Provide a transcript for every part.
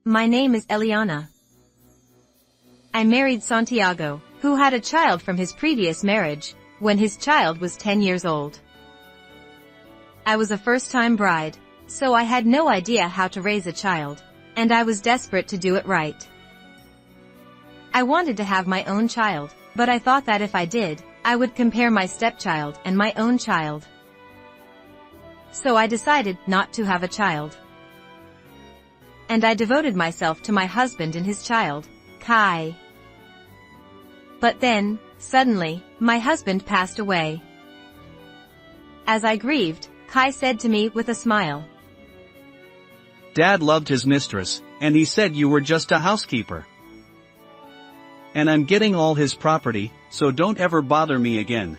My name is Eliana. I married Santiago, who had a child from his previous marriage, when his child was 10 years old. I was a first-time bride, so I had no idea how to raise a child, and I was desperate to do it right. I wanted to have my own child, but I thought that if I did, I would compare my stepchild and my own child. So I decided not to have a child. And I devoted myself to my husband and his child, Kai. But then, suddenly, my husband passed away. As I grieved, Kai said to me with a smile, "Dad loved his mistress, and he said you were just a housekeeper. And I'm getting all his property, so don't ever bother me again."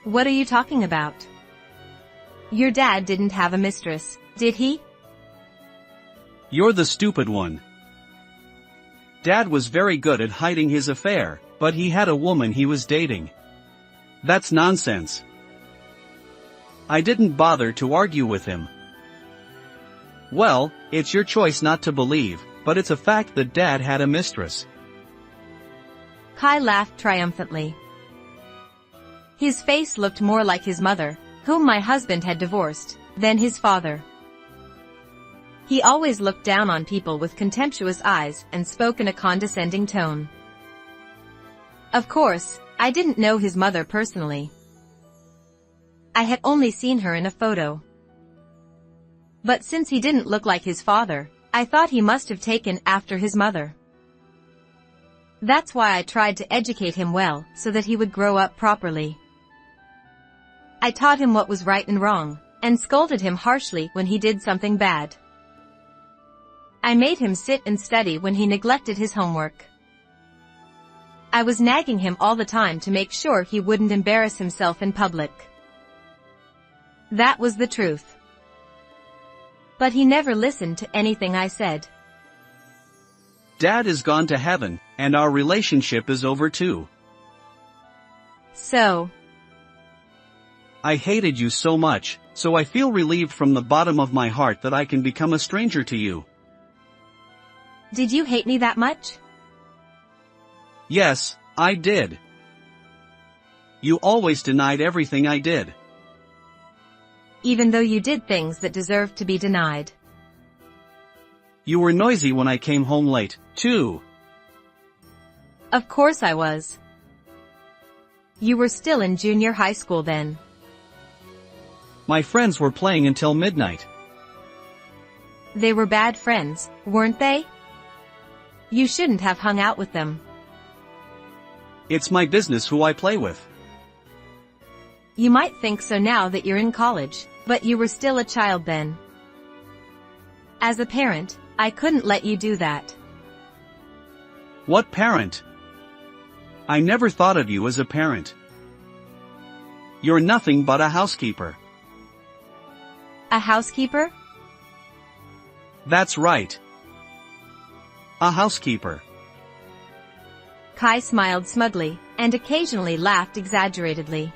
"What are you talking about? Your dad didn't have a mistress, did he?" "You're the stupid one. Dad was very good at hiding his affair, but he had a woman he was dating. That's nonsense. I didn't bother to argue with him." "Well, it's your choice not to believe, but it's a fact that Dad had a mistress." Kai laughed triumphantly. His face looked more like his mother, whom my husband had divorced, than his father. He always looked down on people with contemptuous eyes and spoke in a condescending tone. Of course, I didn't know his mother personally. I had only seen her in a photo. But since he didn't look like his father, I thought he must have taken after his mother. That's why I tried to educate him well, so that he would grow up properly. I taught him what was right and wrong, and scolded him harshly when he did something bad. I made him sit and study when he neglected his homework. I was nagging him all the time to make sure he wouldn't embarrass himself in public. That was the truth. But he never listened to anything I said. "Dad is gone to heaven, and our relationship is over too." So, "I hated you so much, so I feel relieved from the bottom of my heart that I can become a stranger to you." Did you hate me that much? "Yes, I did. You always denied everything I did." Even though you did things that deserved to be denied. "You were noisy when I came home late, too." Of course I was. You were still in junior high school then. "My friends were playing until midnight." They were bad friends, weren't they? You shouldn't have hung out with them. "It's my business who I play with." You might think so now that you're in college, but you were still a child then. As a parent, I couldn't let you do that. "What parent? I never thought of you as a parent. You're nothing but a housekeeper." A housekeeper? "That's right. A housekeeper." Kai smiled smugly, and occasionally laughed exaggeratedly.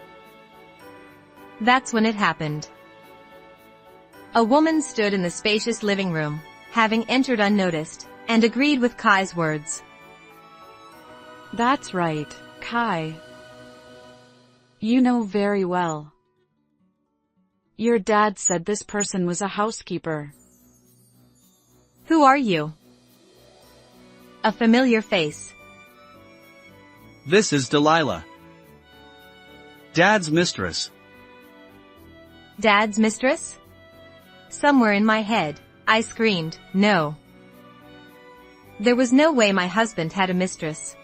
That's when it happened. A woman stood in the spacious living room, having entered unnoticed, and agreed with Kai's words. "That's right, Kai. You know very well. Your dad said this person was a housekeeper." Who are you? A familiar face. "This is Delilah. Dad's mistress." Dad's mistress? Somewhere in my head, I screamed, no. There was no way my husband had a mistress.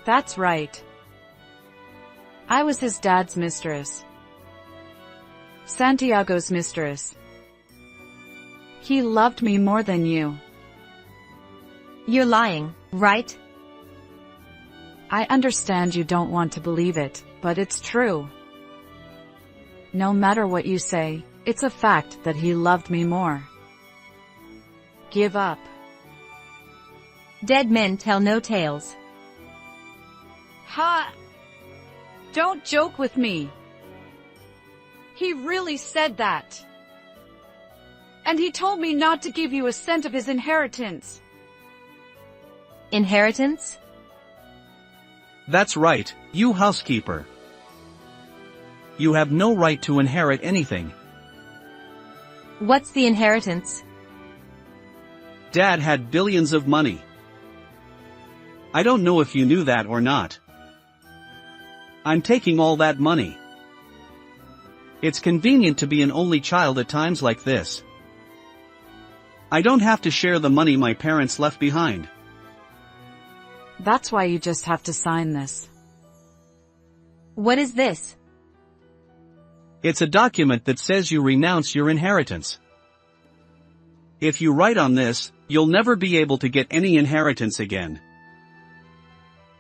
"That's right. I was his dad's mistress. Santiago's mistress. He loved me more than you." You're lying, right? I understand you don't want to believe it, but it's true. No matter what you say, it's a fact that he loved me more. Give up. Dead men tell no tales. Ha! Don't joke with me. He really said that. And he told me not to give you a cent of his inheritance. Inheritance? That's right, you housekeeper. You have no right to inherit anything. What's the inheritance? Dad had billions of money. I don't know if you knew that or not. I'm taking all that money. It's convenient to be an only child at times like this. I don't have to share the money my parents left behind. That's why you just have to sign this. What is this? It's a document that says you renounce your inheritance. If you write on this, you'll never be able to get any inheritance again.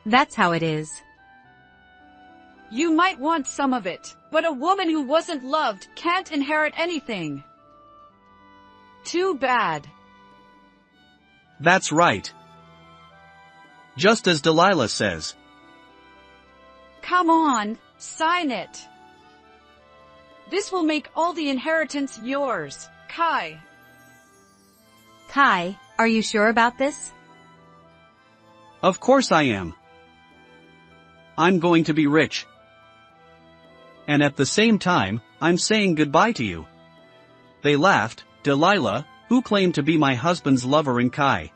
That's how it is. You might want some of it, but a woman who wasn't loved can't inherit anything. Too bad. That's right. Just as Delilah says. Come on, sign it. This will make all the inheritance yours, Kai. Kai, are you sure about this? Of course I am. I'm going to be rich. And at the same time, I'm saying goodbye to you. They laughed, Delilah, who claimed to be my husband's lover, and Kai.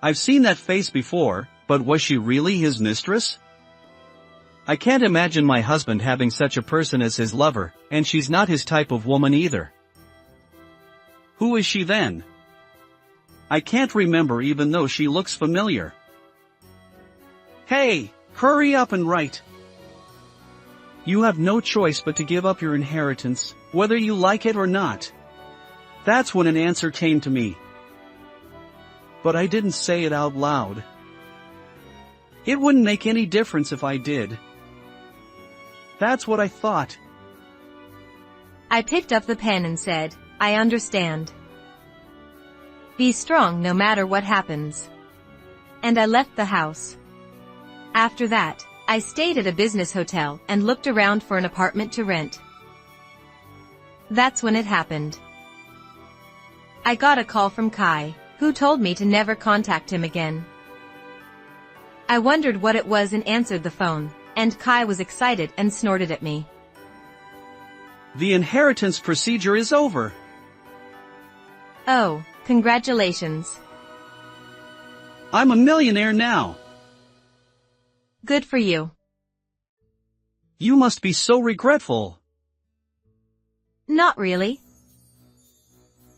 I've seen that face before, but was she really his mistress? I can't imagine my husband having such a person as his lover, and she's not his type of woman either. Who is she then? I can't remember even though she looks familiar. Hey, hurry up and write. You have no choice but to give up your inheritance, whether you like it or not. That's when an answer came to me. But I didn't say it out loud. It wouldn't make any difference if I did. That's what I thought. I picked up the pen and said, I understand. Be strong no matter what happens. And I left the house. After that, I stayed at a business hotel and looked around for an apartment to rent. That's when it happened. I got a call from Kai, who told me to never contact him again. I wondered what it was and answered the phone, and Kai was excited and snorted at me. The inheritance procedure is over. Oh, congratulations. I'm a millionaire now. Good for you. You must be so regretful. Not really.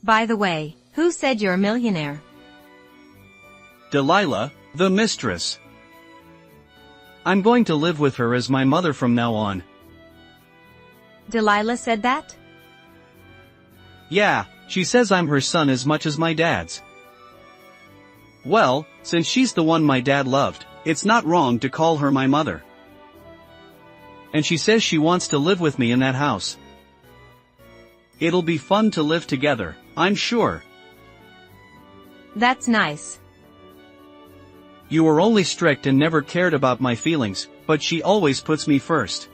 By the way, who said you're a millionaire? Delilah, the mistress. I'm going to live with her as my mother from now on. Delilah said that? Yeah, she says I'm her son as much as my dad's. Well, since she's the one my dad loved, it's not wrong to call her my mother. And she says she wants to live with me in that house. It'll be fun to live together, I'm sure. That's nice. You were only strict and never cared about my feelings, but she always puts me first.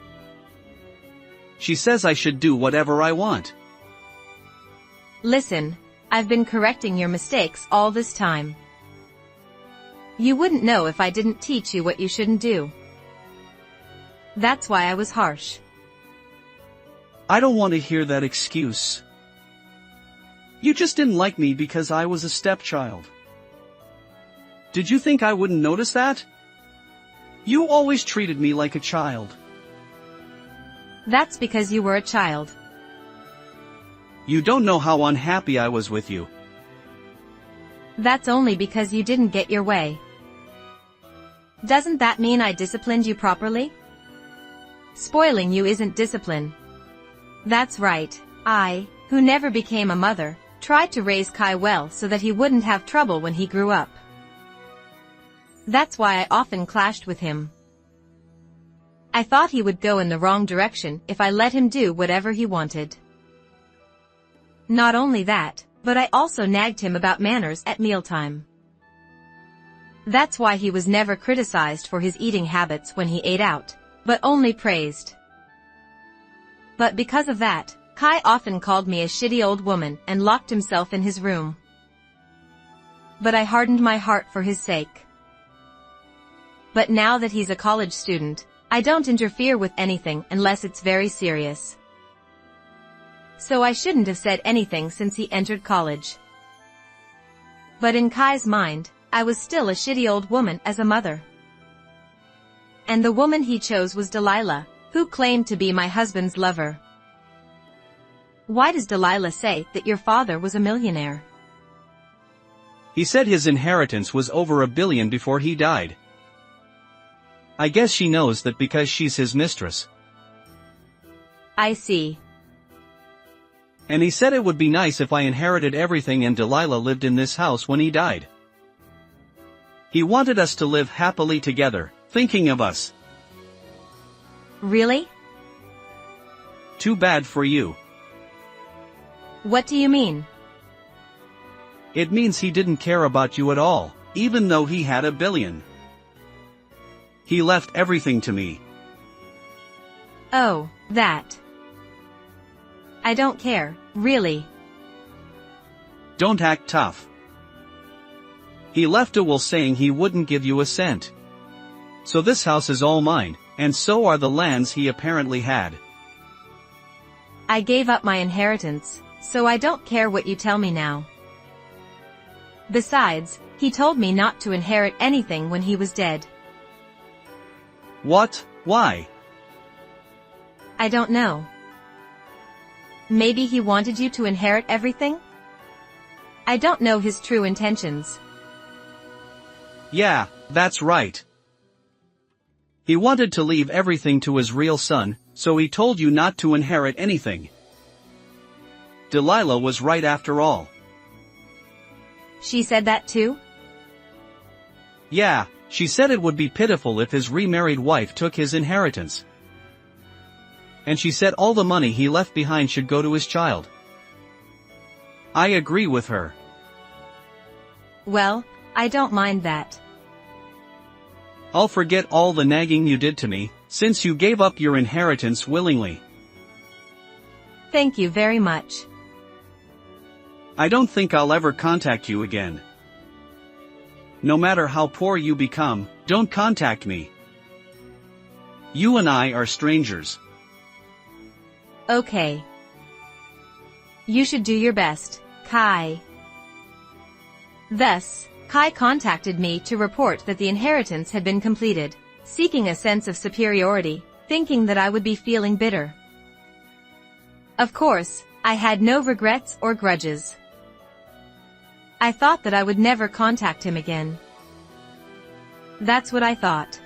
She says I should do whatever I want. Listen, I've been correcting your mistakes all this time. You wouldn't know if I didn't teach you what you shouldn't do. That's why I was harsh. I don't want to hear that excuse. You just didn't like me because I was a stepchild. Did you think I wouldn't notice that? You always treated me like a child. That's because you were a child. You don't know how unhappy I was with you. That's only because you didn't get your way. Doesn't that mean I disciplined you properly? Spoiling you isn't discipline. That's right, I, who never became a mother, tried to raise Kai well so that he wouldn't have trouble when he grew up. That's why I often clashed with him. I thought he would go in the wrong direction if I let him do whatever he wanted. Not only that, but I also nagged him about manners at mealtime. That's why he was never criticized for his eating habits when he ate out, but only praised. But because of that, Kai often called me a shitty old woman and locked himself in his room. But I hardened my heart for his sake. But now that he's a college student, I don't interfere with anything unless it's very serious. So I shouldn't have said anything since he entered college. But in Kai's mind, I was still a shitty old woman as a mother. And the woman he chose was Delilah, who claimed to be my husband's lover. Why does Delilah say that your father was a millionaire? He said his inheritance was over $1 billion before he died. I guess she knows that because she's his mistress. I see. And he said it would be nice if I inherited everything and Delilah lived in this house when he died. He wanted us to live happily together, thinking of us. Really? Too bad for you. What do you mean? It means he didn't care about you at all, even though he had $1 billion. He left everything to me. Oh, that. I don't care, really. Don't act tough. He left a will saying he wouldn't give you a cent. So this house is all mine, and so are the lands he apparently had. I gave up my inheritance, so I don't care what you tell me now. Besides, he told me not to inherit anything when he was dead. What? Why? I don't know. Maybe he wanted you to inherit everything? I don't know his true intentions. Yeah, that's right. He wanted to leave everything to his real son, so he told you not to inherit anything. Delilah was right after all. She said that too? Yeah, she said it would be pitiful if his remarried wife took his inheritance. And she said all the money he left behind should go to his child. I agree with her. Well, I don't mind that. I'll forget all the nagging you did to me, since you gave up your inheritance willingly. Thank you very much. I don't think I'll ever contact you again. No matter how poor you become, don't contact me. You and I are strangers. Okay. You should do your best, Kai. Thus, Kai contacted me to report that the inheritance had been completed, seeking a sense of superiority, thinking that I would be feeling bitter. Of course, I had no regrets or grudges. I thought that I would never contact him again. That's what I thought.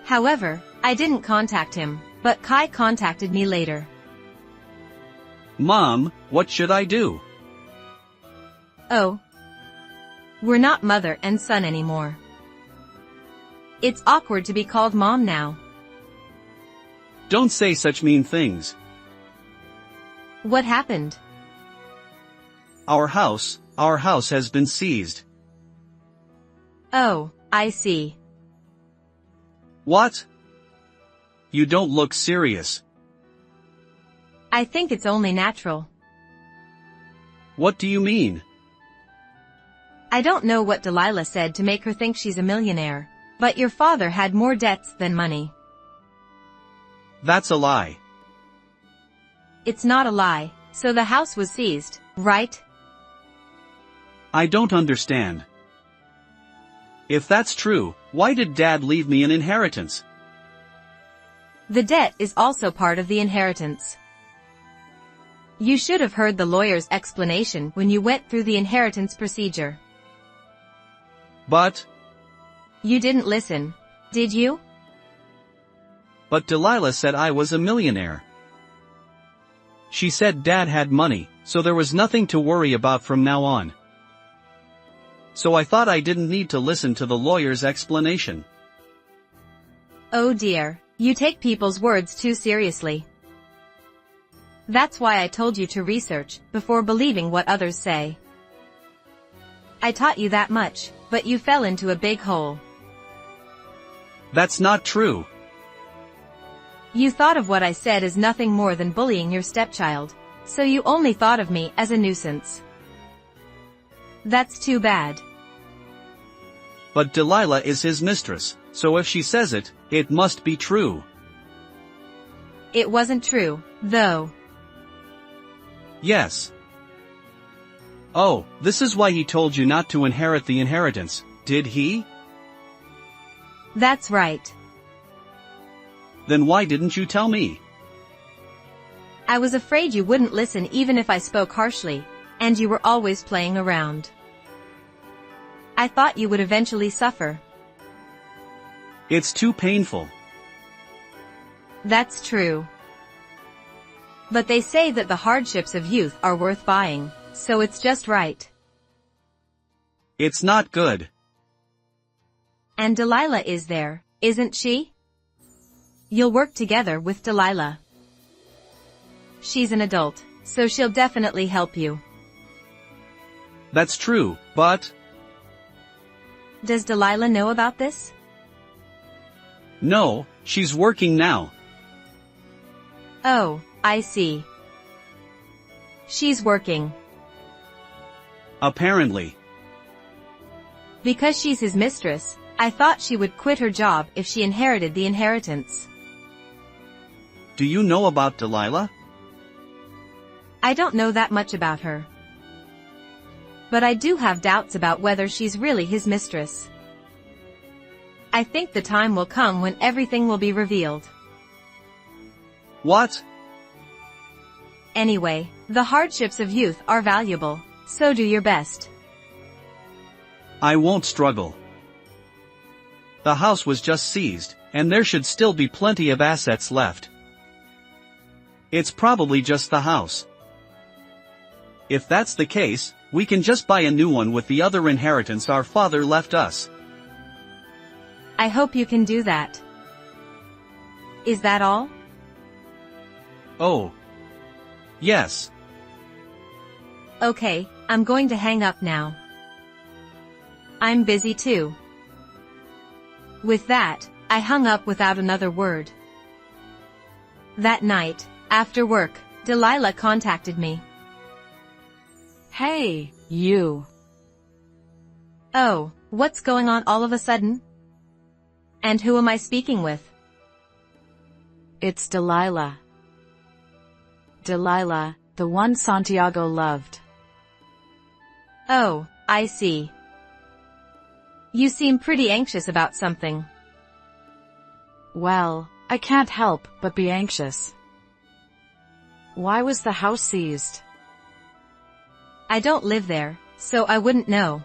However, I didn't contact him, but Kai contacted me later. Mom, what should I do? Oh. We're not mother and son anymore. It's awkward to be called Mom now. Don't say such mean things. What happened? Our house has been seized. Oh, I see. What? You don't look serious. I think it's only natural. What do you mean? I don't know what Delilah said to make her think she's a millionaire, but your father had more debts than money. That's a lie. It's not a lie, so the house was seized, right? I don't understand. If that's true, why did Dad leave me an inheritance? The debt is also part of the inheritance. You should have heard the lawyer's explanation when you went through the inheritance procedure. But you didn't listen, did you? But Delilah said I was a millionaire. She said Dad had money, so there was nothing to worry about from now on. So I thought I didn't need to listen to the lawyer's explanation. Oh dear, you take people's words too seriously. That's why I told you to research, before believing what others say. I taught you that much, but you fell into a big hole. That's not true. You thought of what I said as nothing more than bullying your stepchild, so you only thought of me as a nuisance. That's too bad. But Delilah is his mistress, so if she says it, it must be true. It wasn't true, though. Yes. Oh, this is why he told you not to inherit the inheritance, did he? That's right. Then why didn't you tell me? I was afraid you wouldn't listen even if I spoke harshly, and you were always playing around. I thought you would eventually suffer. It's too painful. That's true. But they say that the hardships of youth are worth buying, so it's just right. It's not good. And Delilah is there, isn't she? You'll work together with Delilah. She's an adult, so she'll definitely help you. That's true, but... Does Delilah know about this? No, she's working now. Oh, I see. She's working. Apparently. Because she's his mistress, I thought she would quit her job if she inherited the inheritance. Do you know about Delilah? I don't know that much about her. But I do have doubts about whether she's really his mistress. I think the time will come when everything will be revealed. What? Anyway, the hardships of youth are valuable, so do your best. I won't struggle. The house was just seized, and there should still be plenty of assets left. It's probably just the house. If that's the case, we can just buy a new one with the other inheritance our father left us. I hope you can do that. Is that all? Oh. Yes. Okay, I'm going to hang up now. I'm busy too. With that, I hung up without another word. That night, after work, Delilah contacted me. Hey, you. Oh, what's going on all of a sudden? And who am I speaking with? It's Delilah. Delilah, the one Santiago loved. Oh, I see. You seem pretty anxious about something. Well, I can't help but be anxious. Why was the house seized? I don't live there, so I wouldn't know.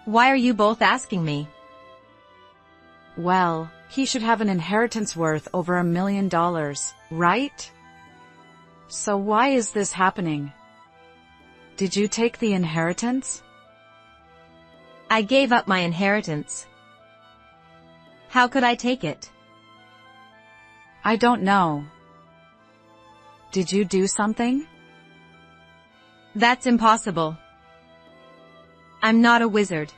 Why are you both asking me? Well, he should have an inheritance worth over $1 million, right? So why is this happening? Did you take the inheritance? I gave up my inheritance. How could I take it? I don't know. Did you do something? That's impossible. I'm not a wizard.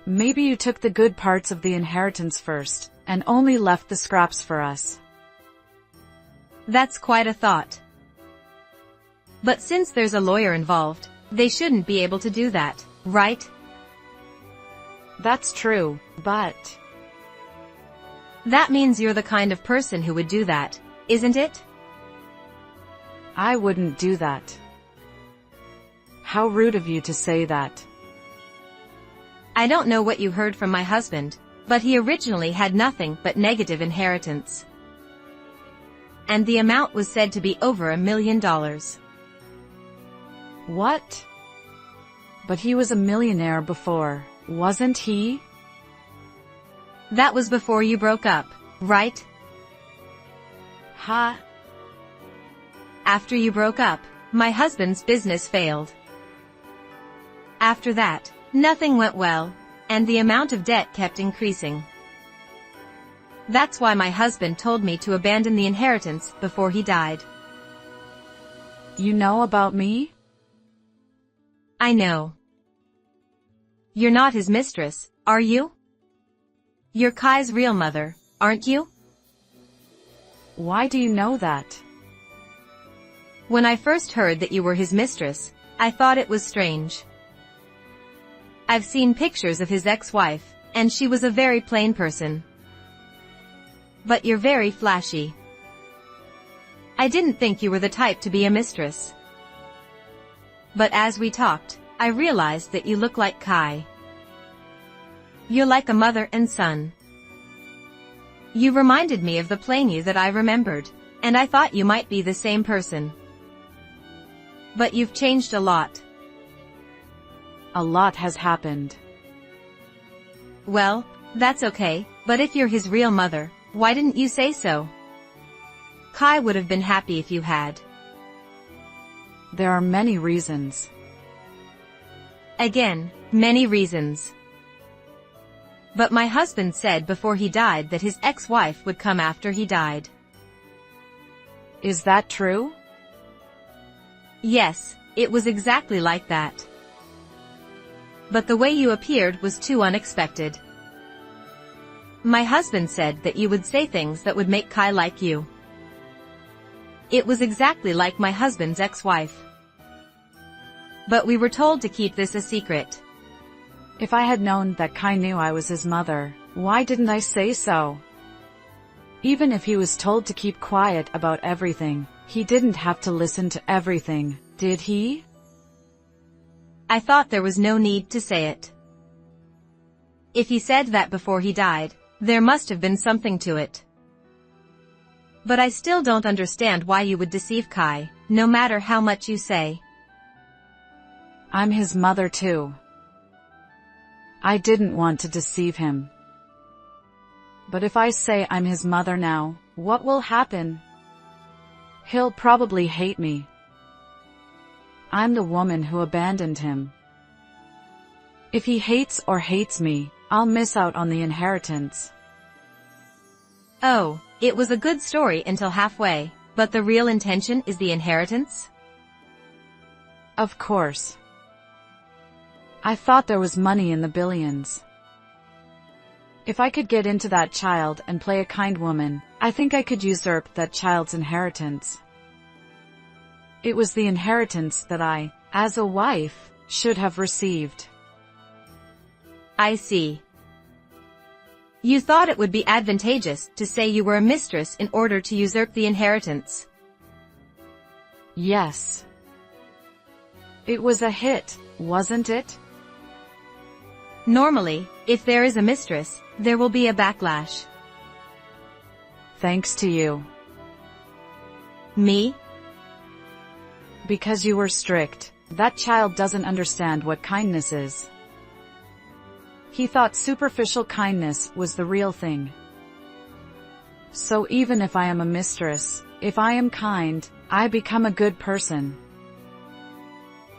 Maybe you took the good parts of the inheritance first, and only left the scraps for us. That's quite a thought. But since there's a lawyer involved, they shouldn't be able to do that, right? That's true, but... That means you're the kind of person who would do that, isn't it? I wouldn't do that. How rude of you to say that. I don't know what you heard from my husband, but he originally had nothing but negative inheritance. And the amount was said to be over $1 million. What? But he was a millionaire before, wasn't he? That was before you broke up, right? Ha! After you broke up, my husband's business failed. After that, nothing went well, and the amount of debt kept increasing. That's why my husband told me to abandon the inheritance before he died. You know about me? I know. You're not his mistress, are you? You're Kai's real mother, aren't you? Why do you know that? When I first heard that you were his mistress, I thought it was strange. I've seen pictures of his ex-wife, and she was a very plain person. But you're very flashy. I didn't think you were the type to be a mistress. But as we talked, I realized that you look like Kai. You're like a mother and son. You reminded me of the plain you that I remembered, and I thought you might be the same person. But you've changed a lot. A lot has happened. Well, that's okay, but if you're his real mother, why didn't you say so? Kai would have been happy if you had. There are many reasons. Again, many reasons. But my husband said before he died that his ex-wife would come after he died. Is that true? Yes, it was exactly like that. But the way you appeared was too unexpected. My husband said that you would say things that would make Kai like you. It was exactly like my husband's ex-wife. But we were told to keep this a secret. If I had known that Kai knew I was his mother, why didn't I say so? Even if he was told to keep quiet about everything, he didn't have to listen to everything, did he? I thought there was no need to say it. If he said that before he died, there must have been something to it. But I still don't understand why you would deceive Kai, no matter how much you say. I'm his mother too. I didn't want to deceive him. But if I say I'm his mother now, what will happen? He'll probably hate me. I'm the woman who abandoned him. If he hates me, I'll miss out on the inheritance. Oh, it was a good story until halfway, but the real intention is the inheritance? Of course. I thought there was money in the billions. If I could get into that child and play a kind woman, I think I could usurp that child's inheritance. It was the inheritance that I, as a wife, should have received. I see. You thought it would be advantageous to say you were a mistress in order to usurp the inheritance. Yes. It was a hit, wasn't it? Normally, if there is a mistress, there will be a backlash. Thanks to you. Me? Because you were strict, that child doesn't understand what kindness is. He thought superficial kindness was the real thing. So even if I am a mistress, if I am kind, I become a good person.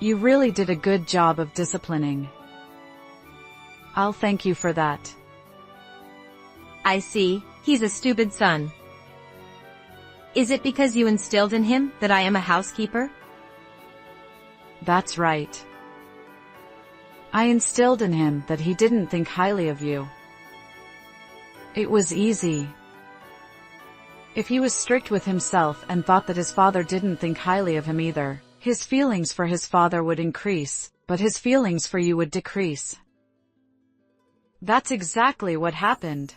You really did a good job of disciplining. I'll thank you for that. I see, he's a stupid son. Is it because you instilled in him that I am a housekeeper? That's right. I instilled in him that he didn't think highly of you. It was easy. If he was strict with himself and thought that his father didn't think highly of him either, his feelings for his father would increase, but his feelings for you would decrease. That's exactly what happened.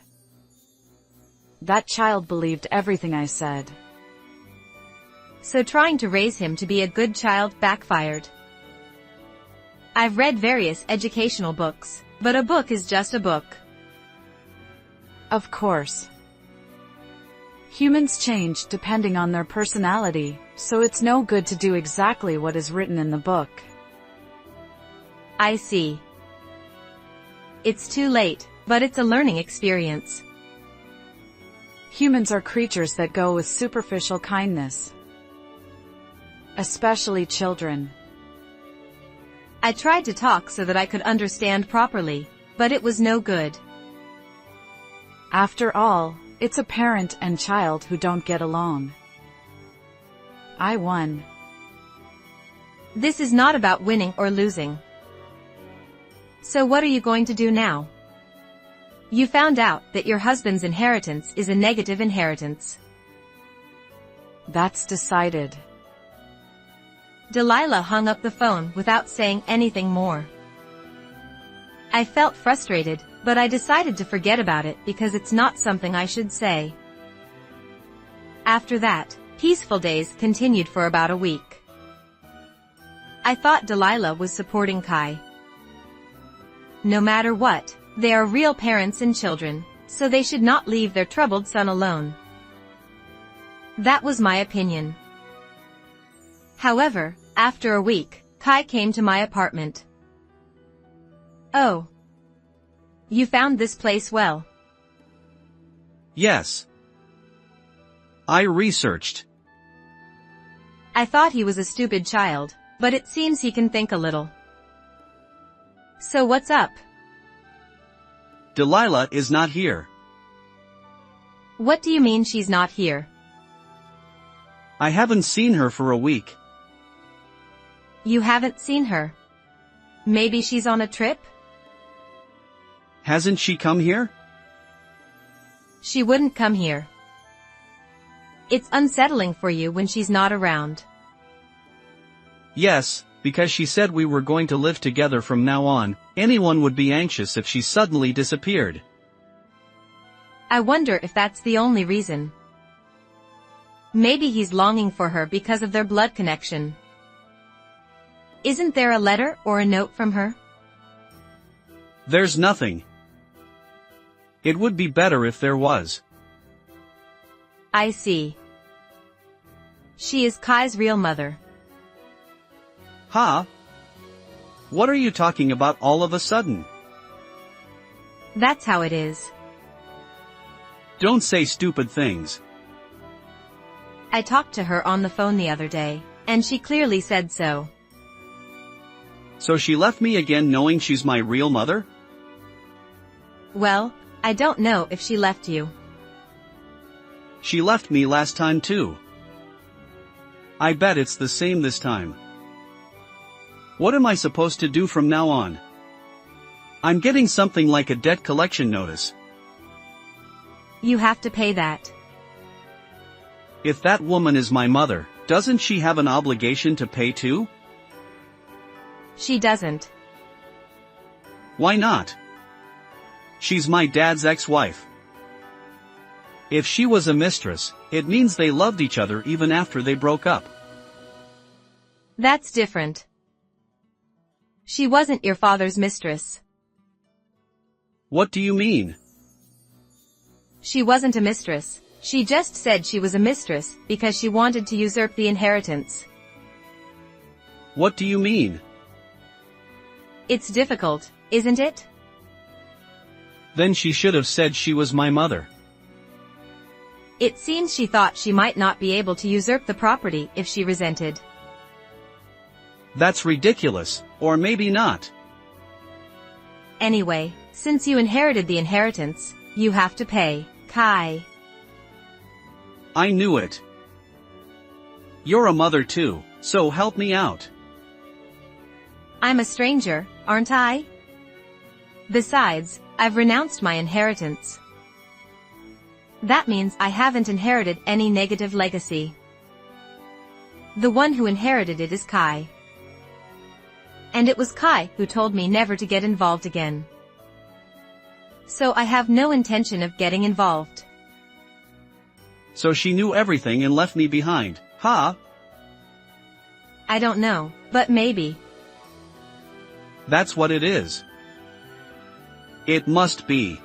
That child believed everything I said. So trying to raise him to be a good child backfired. I've read various educational books, but a book is just a book. Of course. Humans change depending on their personality, so it's no good to do exactly what is written in the book. I see. It's too late, but it's a learning experience. Humans are creatures that go with superficial kindness. Especially children. I tried to talk so that I could understand properly, but it was no good. After all, it's a parent and child who don't get along. I won. This is not about winning or losing. So what are you going to do now? You found out that your husband's inheritance is a negative inheritance. That's decided. Delilah hung up the phone without saying anything more. I felt frustrated, but I decided to forget about it because it's not something I should say. After that, peaceful days continued for about a week. I thought Delilah was supporting Kai. No matter what, they are real parents and children, so they should not leave their troubled son alone. That was my opinion. However, after a week, Kai came to my apartment. "Oh. You found this place well." Yes. I researched. I thought he was a stupid child, but it seems he can think a little. So what's up? Delilah is not here. What do you mean she's not here? I haven't seen her for a week. You haven't seen her? Maybe she's on a trip? Hasn't she come here? She wouldn't come here. It's unsettling for you when she's not around. Yes, because she said we were going to live together from now on. Anyone would be anxious if she suddenly disappeared. I wonder if that's the only reason. Maybe he's longing for her because of their blood connection. Isn't there a letter or a note from her? There's nothing. It would be better if there was. I see. She is Kai's real mother. Huh? What are you talking about all of a sudden? That's how it is. Don't say stupid things. I talked to her on the phone the other day, and she clearly said so. So she left me again knowing she's my real mother? Well, I don't know if she left you. She left me last time too. I bet it's the same this time. What am I supposed to do from now on? I'm getting something like a debt collection notice. You have to pay that. If that woman is my mother, doesn't she have an obligation to pay too? She doesn't. Why not? She's my dad's ex-wife. If she was a mistress, it means they loved each other even after they broke up. That's different. She wasn't your father's mistress. What do you mean? She wasn't a mistress. She just said she was a mistress because she wanted to usurp the inheritance. What do you mean? It's difficult, isn't it? Then she should have said she was my mother. It seems she thought she might not be able to usurp the property if she resented. That's ridiculous, or maybe not. Anyway, since you inherited the inheritance, you have to pay, Kai. I knew it. You're a mother too, so help me out. I'm a stranger, aren't I? Besides, I've renounced my inheritance. That means I haven't inherited any negative legacy. The one who inherited it is Kai. And it was Kai who told me never to get involved again. So I have no intention of getting involved. So she knew everything and left me behind, huh? I don't know, but maybe. That's what it is. It must be.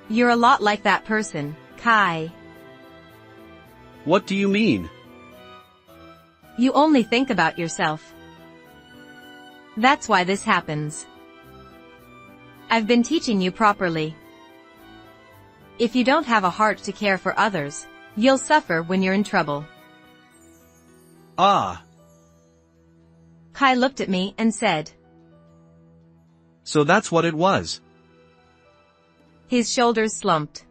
You're a lot like that person, Kai. What do you mean? You only think about yourself. That's why this happens. I've been teaching you properly. If you don't have a heart to care for others, you'll suffer when you're in trouble. Ah. Kai looked at me and said. So that's what it was. His shoulders slumped.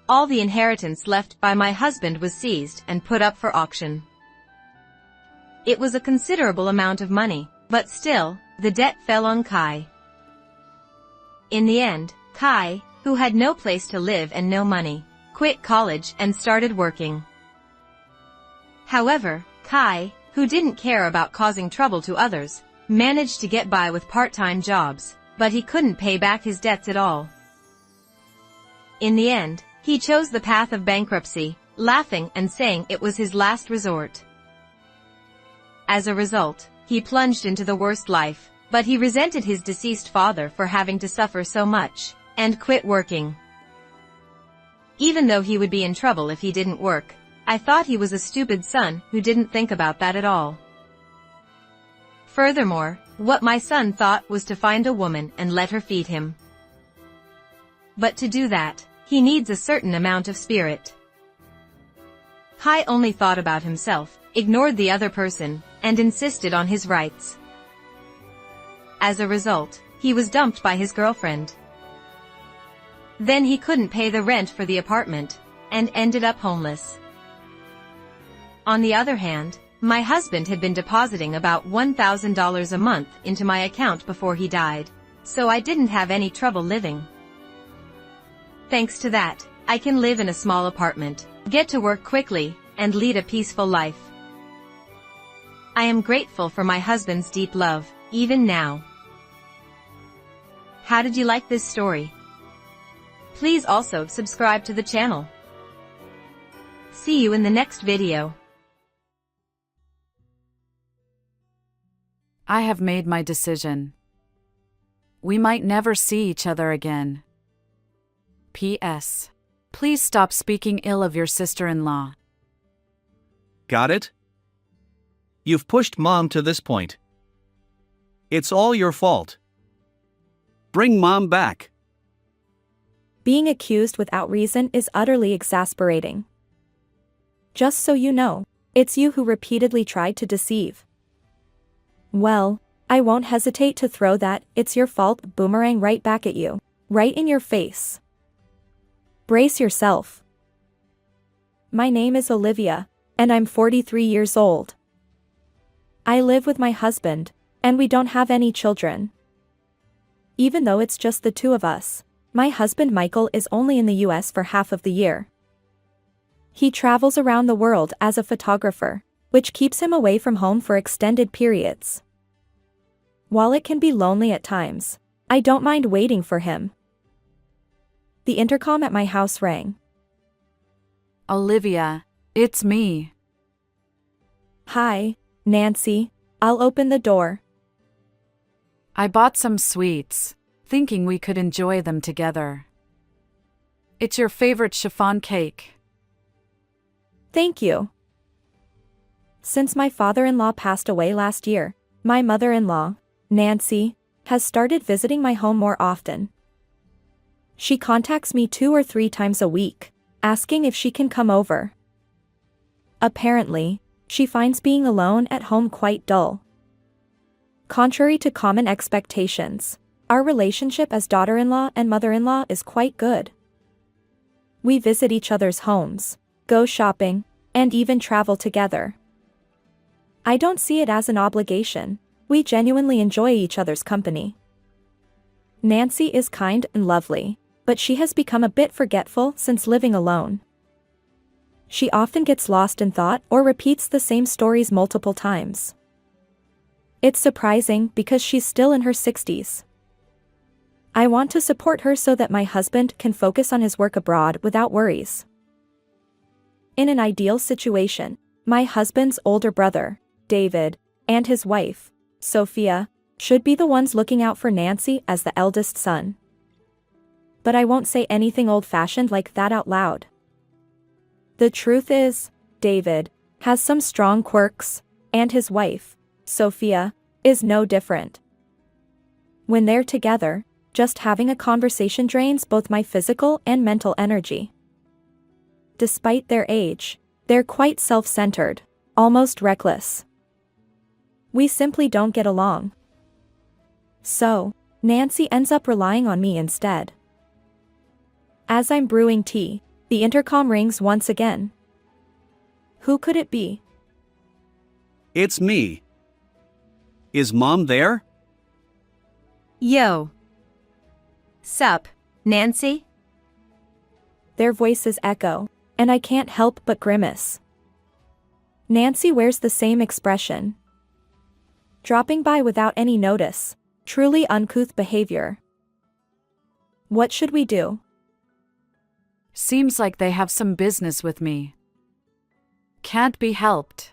All the inheritance left by my husband was seized and put up for auction. It was a considerable amount of money, but still, the debt fell on Kai. In the end, Kai, who had no place to live and no money, quit college and started working. However, Kai, who didn't care about causing trouble to others, managed to get by with part-time jobs, but he couldn't pay back his debts at all. In the end, he chose the path of bankruptcy, laughing and saying it was his last resort. As a result, he plunged into the worst life, but he resented his deceased father for having to suffer so much, and quit working. Even though he would be in trouble if he didn't work, I thought he was a stupid son who didn't think about that at all. Furthermore, what my son thought was to find a woman and let her feed him. But to do that, he needs a certain amount of spirit. Kai only thought about himself, ignored the other person, and insisted on his rights. As a result, he was dumped by his girlfriend. Then he couldn't pay the rent for the apartment, and ended up homeless. On the other hand, my husband had been depositing about $1,000 a month into my account before he died, so I didn't have any trouble living. Thanks to that, I can live in a small apartment, get to work quickly, and lead a peaceful life. I am grateful for my husband's deep love, even now. How did you like this story? Please also subscribe to the channel. See you in the next video. I have made my decision. We might never see each other again. P.S. Please stop speaking ill of your sister-in-law. Got it? You've pushed Mom to this point. It's all your fault. Bring Mom back. Being accused without reason is utterly exasperating. Just so you know, it's you who repeatedly tried to deceive. Well, I won't hesitate to throw that "it's your fault" boomerang right back at you, right in your face. Brace yourself. My name is Olivia, and I'm 43 years old. I live with my husband, and we don't have any children. Even though it's just the two of us, my husband Michael is only in the US for half of the year. He travels around the world as a photographer, which keeps him away from home for extended periods. While it can be lonely at times, I don't mind waiting for him. The intercom at my house rang. Olivia, it's me. Hi, Nancy. I'll open the door. I bought some sweets, thinking we could enjoy them together. It's your favorite chiffon cake. Thank you. Since my father-in-law passed away last year, my mother-in-law, Nancy, has started visiting my home more often. She contacts me 2 or 3 times a week, asking if she can come over. Apparently, she finds being alone at home quite dull. Contrary to common expectations, our relationship as daughter-in-law and mother-in-law is quite good. We visit each other's homes, go shopping, and even travel together. I don't see it as an obligation. We genuinely enjoy each other's company. Nancy is kind and lovely, but she has become a bit forgetful since living alone. She often gets lost in thought or repeats the same stories multiple times. It's surprising because she's still in her 60s. I want to support her so that my husband can focus on his work abroad without worries. In an ideal situation, my husband's older brother, David, and his wife, Sophia, should be the ones looking out for Nancy as the eldest son. But I won't say anything old-fashioned like that out loud. The truth is, David has some strong quirks, and his wife, Sophia, is no different. When they're together, just having a conversation drains both my physical and mental energy. Despite their age, they're quite self-centered, almost reckless. We simply don't get along. So, Nancy ends up relying on me instead. As I'm brewing tea, the intercom rings once again. Who could it be? It's me. Is Mom there? Yo. Sup, Nancy? Their voices echo, and I can't help but grimace. Nancy wears the same expression. Dropping by without any notice. Truly uncouth behavior. What should we do? Seems like they have some business with me. Can't be helped.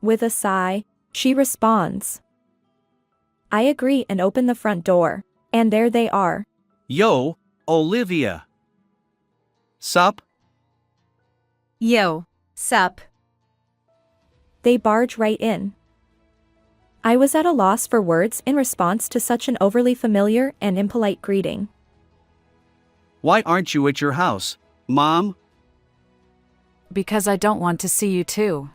With a sigh, she responds. I agree and open the front door, and there they are. Yo, Olivia. Sup? Yo, sup? They barge right in. I was at a loss for words in response to such an overly familiar and impolite greeting. Why aren't you at your house, Mom? Because I don't want to see you too.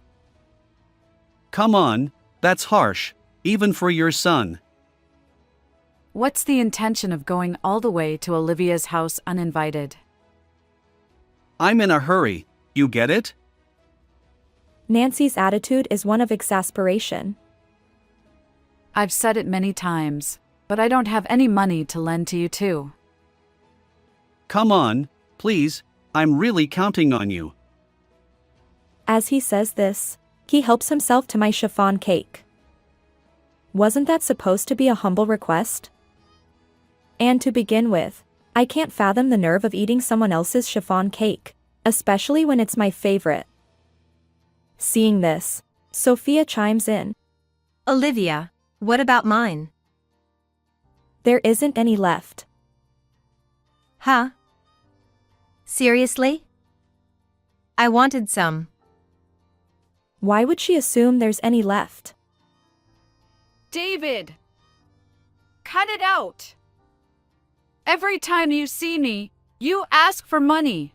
Come on, that's harsh, even for your son. What's the intention of going all the way to Olivia's house uninvited? I'm in a hurry, you get it? Nancy's attitude is one of exasperation. I've said it many times, but I don't have any money to lend to you too. Come on, please, I'm really counting on you. As he says this, he helps himself to my chiffon cake. Wasn't that supposed to be a humble request? And to begin with, I can't fathom the nerve of eating someone else's chiffon cake, especially when it's my favorite. Seeing this, Sophia chimes in. Olivia, what about mine? There isn't any left. Huh? Seriously? I wanted some. Why would she assume there's any left? David! Cut it out! Every time you see me, you ask for money.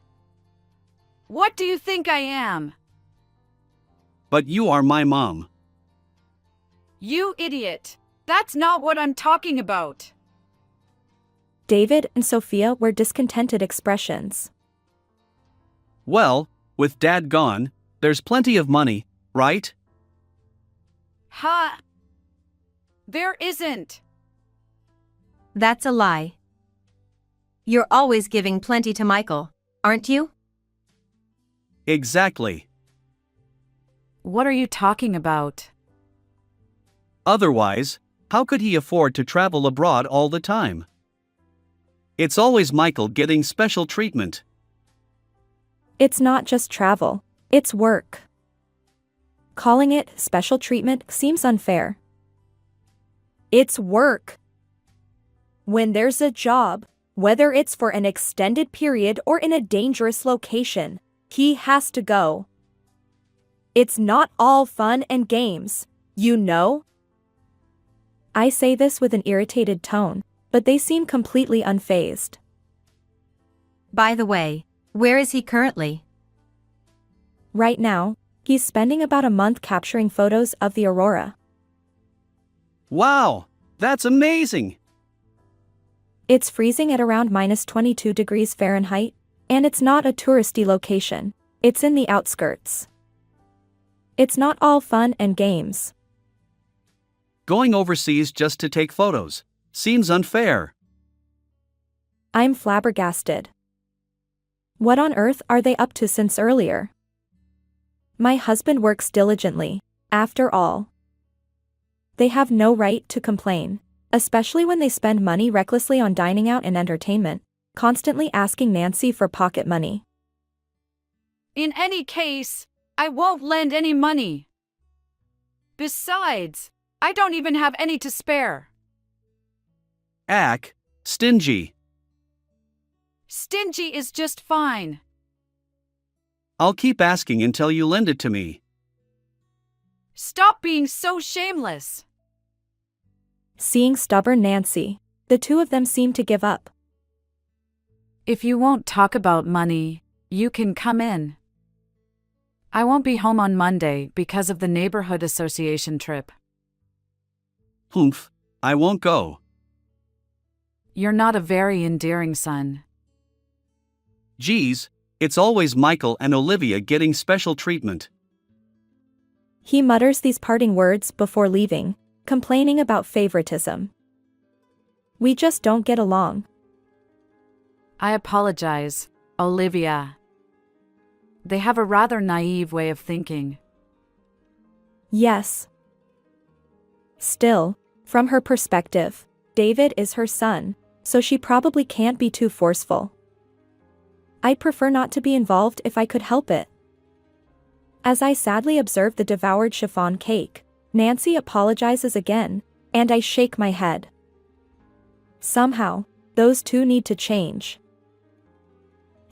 What do you think I am? But you are my mom. You idiot! That's not what I'm talking about. David and Sophia were discontented expressions. Well, with Dad gone, there's plenty of money, right? Ha! There isn't. That's a lie. You're always giving plenty to Michael, aren't you? Exactly. What are you talking about? Otherwise, how could he afford to travel abroad all the time? It's always Michael getting special treatment. It's not just travel, it's work. Calling it special treatment seems unfair. It's work. When there's a job, whether it's for an extended period or in a dangerous location, he has to go. It's not all fun and games, you know? I say this with an irritated tone, but they seem completely unfazed. By the way, where is he currently? Right now, he's spending about a month capturing photos of the aurora. Wow, that's amazing! It's freezing at around -22 degrees Fahrenheit, and it's not a touristy location, it's in the outskirts. It's not all fun and games. Going overseas just to take photos seems unfair. I'm flabbergasted. What on earth are they up to since earlier? My husband works diligently, after all. They have no right to complain, especially when they spend money recklessly on dining out and entertainment, constantly asking Nancy for pocket money. In any case, I won't lend any money. Besides, I don't even have any to spare. Stingy. Stingy is just fine. I'll keep asking until you lend it to me. Stop being so shameless. Seeing stubborn Nancy, the two of them seem to give up. If you won't talk about money, you can come in. I won't be home on Monday because of the neighborhood association trip. Humph, I won't go. You're not a very endearing son. Geez, it's always Michael and Olivia getting special treatment. He mutters these parting words before leaving, complaining about favoritism. We just don't get along. I apologize, Olivia. They have a rather naive way of thinking. Yes. Still, from her perspective, David is her son, so she probably can't be too forceful. I'd prefer not to be involved if I could help it. As I sadly observe the devoured chiffon cake, Nancy apologizes again, and I shake my head. Somehow, those two need to change.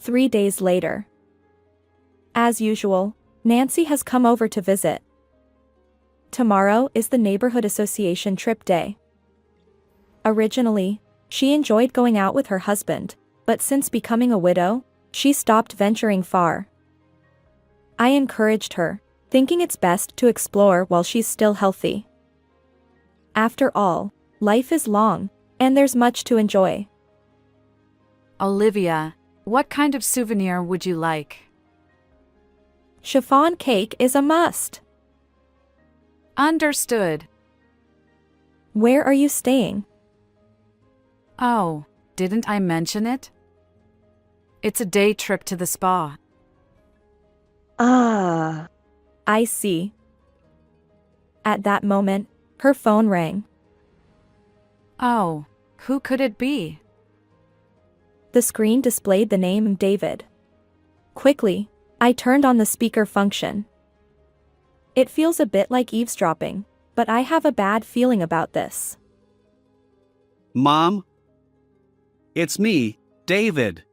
3 days later. As usual, Nancy has come over to visit. Tomorrow is the neighborhood association trip day. Originally, she enjoyed going out with her husband, but since becoming a widow, she stopped venturing far. I encouraged her, thinking it's best to explore while she's still healthy. After all, life is long, and there's much to enjoy. Olivia, what kind of souvenir would you like? Chiffon cake is a must. Understood. Where are you staying? Oh, didn't I mention it? It's a day trip to the spa. Ah, I see. At that moment, her phone rang. Oh, who could it be? The screen displayed the name David. Quickly, I turned on the speaker function. It feels a bit like eavesdropping, but I have a bad feeling about this. Mom? It's me, David.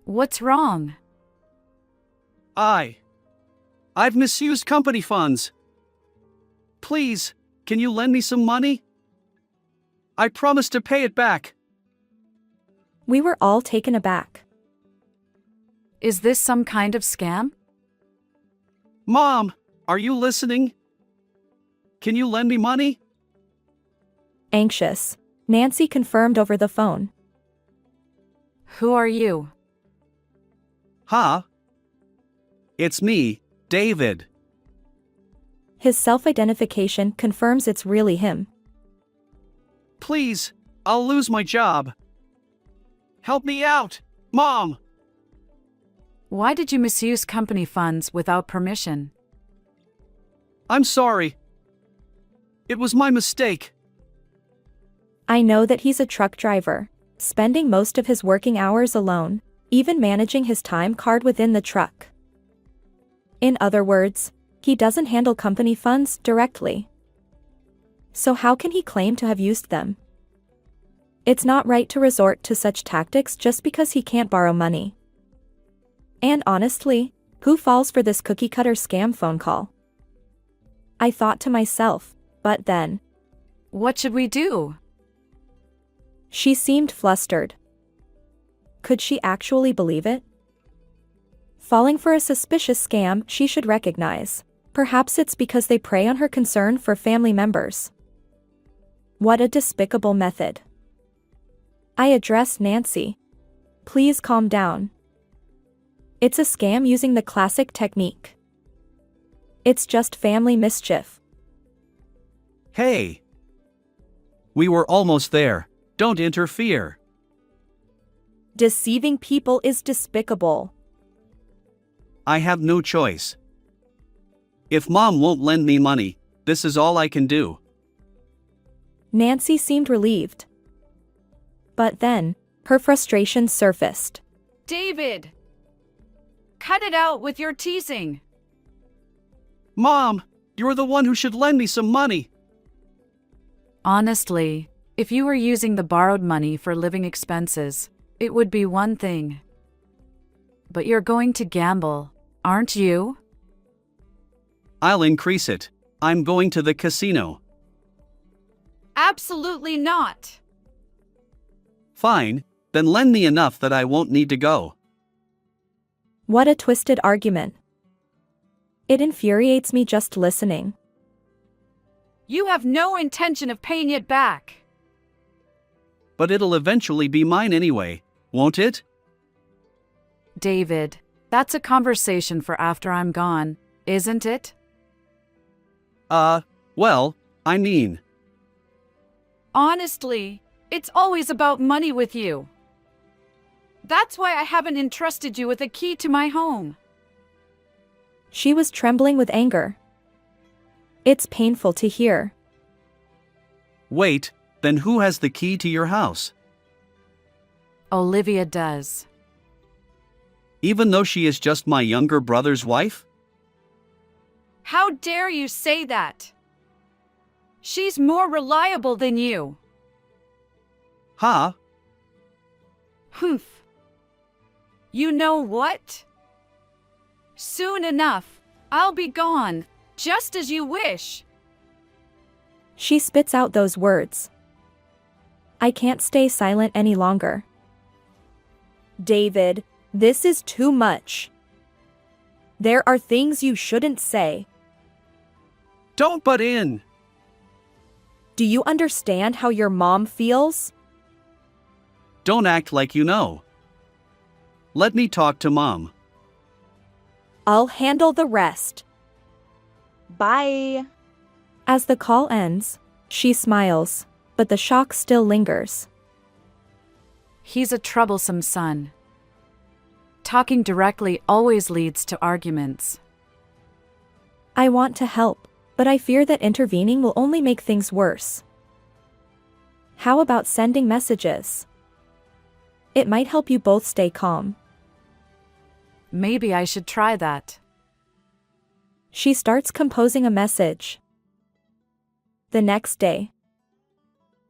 What's wrong? I've misused company funds. Please, can you lend me some money? I promise to pay it back. We were all taken aback. Is this some kind of scam? Mom, are you listening? Can you lend me money? Anxious, Nancy confirmed over the phone. Who are you? Huh? It's me, David. His self-identification confirms it's really him. Please, I'll lose my job. Help me out, Mom! Why did you misuse company funds without permission? I'm sorry. It was my mistake. I know that he's a truck driver, spending most of his working hours alone, even managing his time card within the truck. In other words, he doesn't handle company funds directly. So how can he claim to have used them? It's not right to resort to such tactics just because he can't borrow money. And honestly, who falls for this cookie-cutter scam phone call? I thought to myself, but then. What should we do? She seemed flustered. Could she actually believe it? Falling for a suspicious scam she should recognize. Perhaps it's because they prey on her concern for family members. What a despicable method. I addressed Nancy. Please calm down. It's a scam using the classic technique. It's just family mischief. Hey! We were almost there. Don't interfere. Deceiving people is despicable. I have no choice. If Mom won't lend me money, this is all I can do. Nancy seemed relieved. But then, her frustration surfaced. David! Cut it out with your teasing. Mom, you're the one who should lend me some money. Honestly, if you were using the borrowed money for living expenses, it would be one thing. But you're going to gamble, aren't you? I'll increase it. I'm going to the casino. Absolutely not. Fine, then lend me enough that I won't need to go. What a twisted argument. It infuriates me just listening. You have no intention of paying it back. But it'll eventually be mine anyway, won't it? David, that's a conversation for after I'm gone, isn't it? Well, I mean. Honestly, it's always about money with you. That's why I haven't entrusted you with a key to my home. She was trembling with anger. It's painful to hear. Wait, then who has the key to your house? Olivia does. Even though she is just my younger brother's wife? How dare you say that? She's more reliable than you. Huh? Humph. You know what? Soon enough, I'll be gone, just as you wish. She spits out those words. I can't stay silent any longer. David, this is too much. There are things you shouldn't say. Don't butt in. Do you understand how your mom feels? Don't act like you know. Let me talk to Mom. I'll handle the rest. Bye. As the call ends, she smiles, but the shock still lingers. He's a troublesome son. Talking directly always leads to arguments. I want to help, but I fear that intervening will only make things worse. How about sending messages? It might help you both stay calm. Maybe I should try that. She starts composing a message. The next day.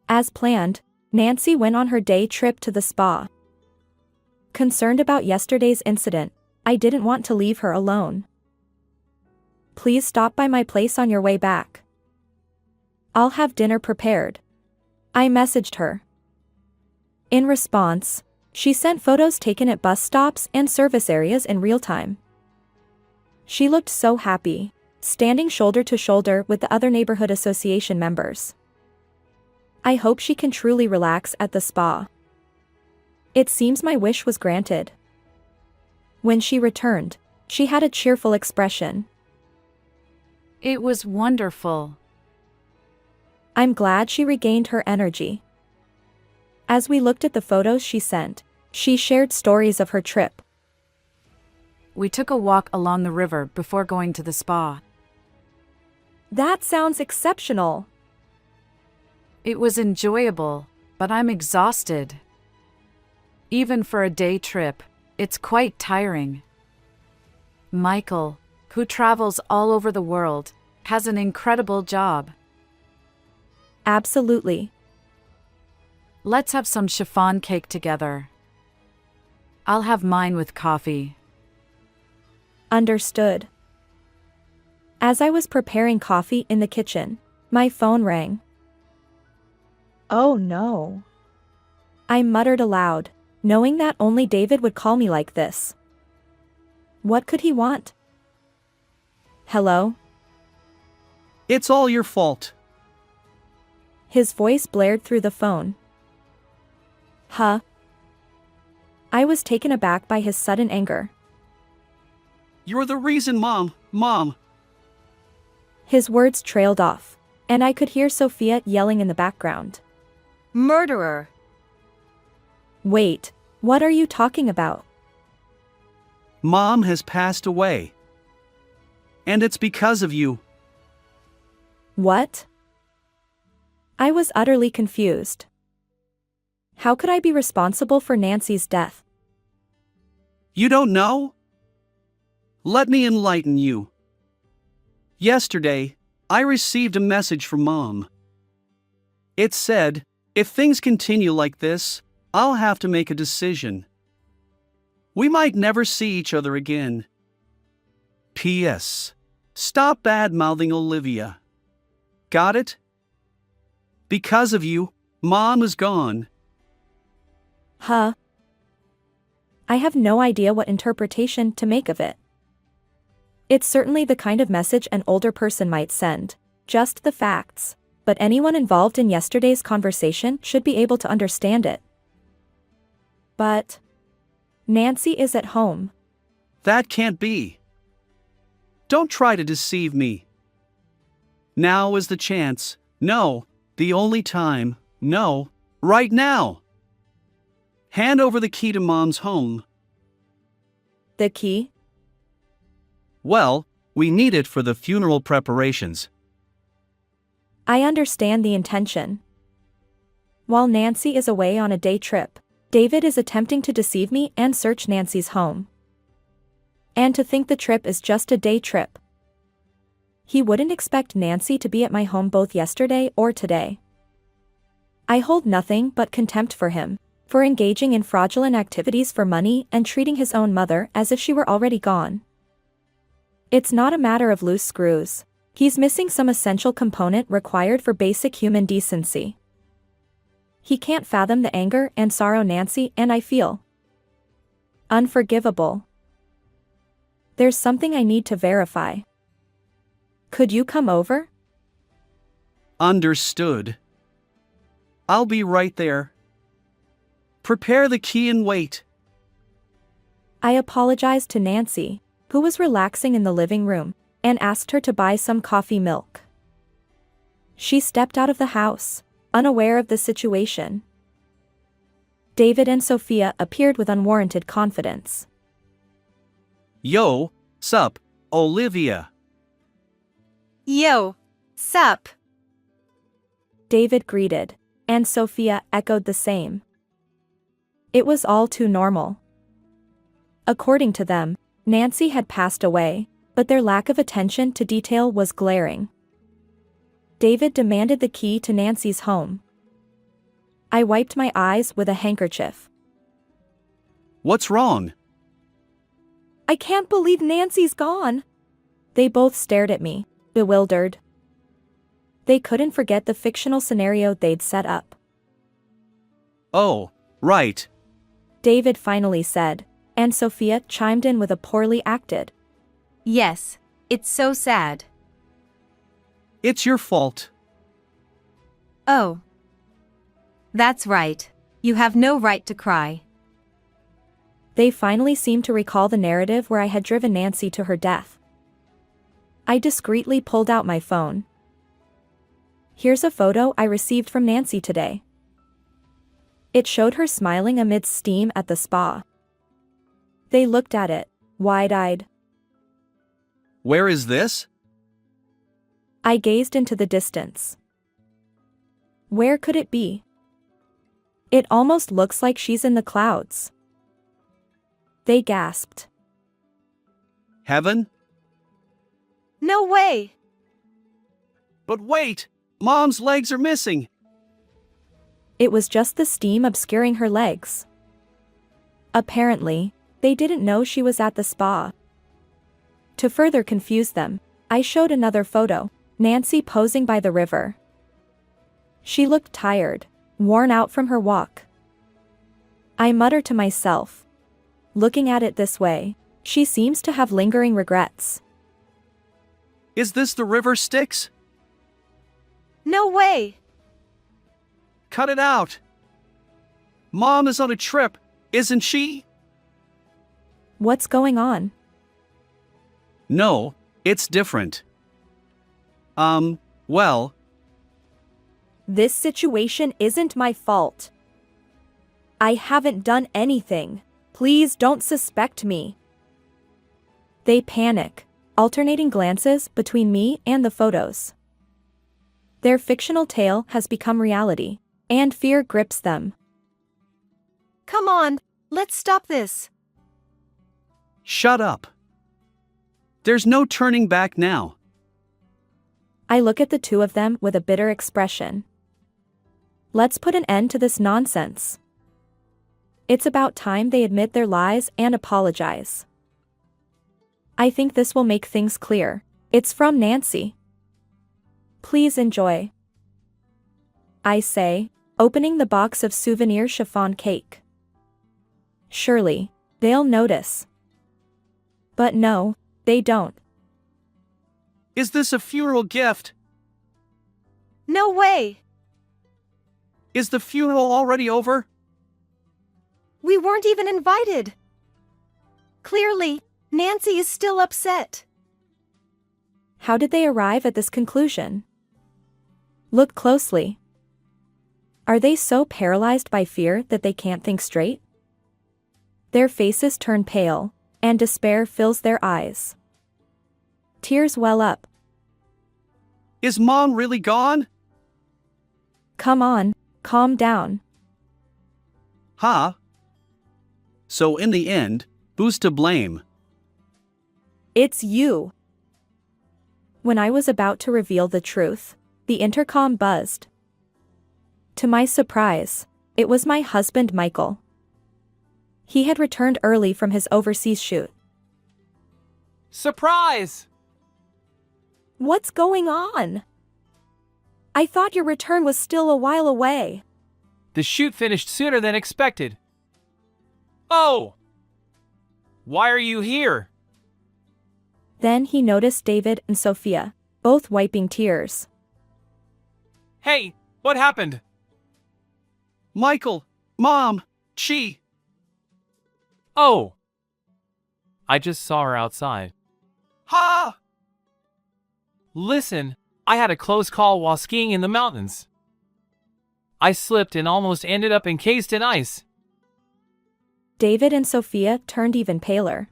As planned, Nancy went on her day trip to the spa. Concerned about yesterday's incident, I didn't want to leave her alone. Please stop by my place on your way back. I'll have dinner prepared. I messaged her. In response, she sent photos taken at bus stops and service areas in real time. She looked so happy, standing shoulder to shoulder with the other neighborhood association members. I hope she can truly relax at the spa. It seems my wish was granted. When she returned, she had a cheerful expression. It was wonderful. I'm glad she regained her energy. As we looked at the photos she sent, she shared stories of her trip. We took a walk along the river before going to the spa. That sounds exceptional. It was enjoyable, but I'm exhausted. Even for a day trip, it's quite tiring. Michael, who travels all over the world, has an incredible job. Absolutely. Let's have some chiffon cake together. I'll have mine with coffee. Understood. As I was preparing coffee in the kitchen, my phone rang. Oh no. I muttered aloud, knowing that only David would call me like this. What could he want? Hello? It's all your fault. His voice blared through the phone. Huh? I was taken aback by his sudden anger. You're the reason, Mom. His words trailed off, and I could hear Sophia yelling in the background. Murderer. Wait, what are you talking about? Mom has passed away. And it's because of you. What? I was utterly confused. How could I be responsible for Nancy's death? You don't know? Let me enlighten you. Yesterday, I received a message from Mom. It said, if things continue like this, I'll have to make a decision. We might never see each other again. P.S. Stop bad-mouthing Olivia. Got it? Because of you, Mom is gone. Huh? I have no idea what interpretation to make of it. It's certainly the kind of message an older person might send, just the facts, but anyone involved in yesterday's conversation should be able to understand it. But Nancy is at home. That can't be. Don't try to deceive me. Now is the chance. No, the only time. No, right now. Hand over the key to Mom's home. The key? Well, we need it for the funeral preparations. I understand the intention. While Nancy is away on a day trip, David is attempting to deceive me and search Nancy's home. And to think the trip is just a day trip. He wouldn't expect Nancy to be at my home both yesterday or today. I hold nothing but contempt for him, for engaging in fraudulent activities for money and treating his own mother as if she were already gone. It's not a matter of loose screws. He's missing some essential component required for basic human decency. He can't fathom the anger and sorrow Nancy and I feel. Unforgivable. There's something I need to verify. Could you come over? Understood. I'll be right there. Prepare the key and wait. I apologized to Nancy, who was relaxing in the living room, and asked her to buy some coffee milk. She stepped out of the house, unaware of the situation. David and Sophia appeared with unwarranted confidence. Yo, sup, Olivia. Yo, sup? David greeted, and Sophia echoed the same. It was all too normal. According to them, Nancy had passed away, but their lack of attention to detail was glaring. David demanded the key to Nancy's home. I wiped my eyes with a handkerchief. What's wrong? I can't believe Nancy's gone. They both stared at me, bewildered. They couldn't forget the fictional scenario they'd set up. Oh, right. David finally said, and Sophia chimed in with a poorly acted. Yes, it's so sad. It's your fault. Oh. That's right. You have no right to cry. They finally seemed to recall the narrative where I had driven Nancy to her death. I discreetly pulled out my phone. Here's a photo I received from Nancy today. It showed her smiling amidst steam at the spa. They looked at it, wide-eyed. Where is this? I gazed into the distance. Where could it be? It almost looks like she's in the clouds. They gasped. Heaven? No way! But wait! Mom's legs are missing! It was just the steam obscuring her legs. Apparently, they didn't know she was at the spa. To further confuse them, I showed another photo, Nancy posing by the river. She looked tired, worn out from her walk. I muttered to myself. Looking at it this way, she seems to have lingering regrets. Is this the river Styx? No way! Cut it out! Mom is on a trip, isn't she? What's going on? No, it's different. Well. This situation isn't my fault. I haven't done anything. Please don't suspect me. They panic, alternating glances between me and the photos. Their fictional tale has become reality, and fear grips them. Come on, let's stop this. Shut up. There's no turning back now. I look at the two of them with a bitter expression. Let's put an end to this nonsense. It's about time they admit their lies and apologize. I think this will make things clear. It's from Nancy. Please enjoy. I say, opening the box of souvenir chiffon cake. Surely, they'll notice. But no, they don't. Is this a funeral gift? No way! Is the funeral already over? We weren't even invited. Clearly, Nancy is still upset. How did they arrive at this conclusion? Look closely. Are they so paralyzed by fear that they can't think straight? Their faces turn pale, and despair fills their eyes. Tears well up. Is Mom really gone? Come on, calm down. Huh? So in the end, who's to blame? It's you. When I was about to reveal the truth, the intercom buzzed. To my surprise, it was my husband Michael. He had returned early from his overseas shoot. Surprise! What's going on? I thought your return was still a while away. The shoot finished sooner than expected. Oh! Why are you here? Then he noticed David and Sophia, both wiping tears. Hey, what happened? Michael, Mom, she. Oh! I just saw her outside. Ha! Listen, I had a close call while skiing in the mountains. I slipped and almost ended up encased in ice. David and Sophia turned even paler.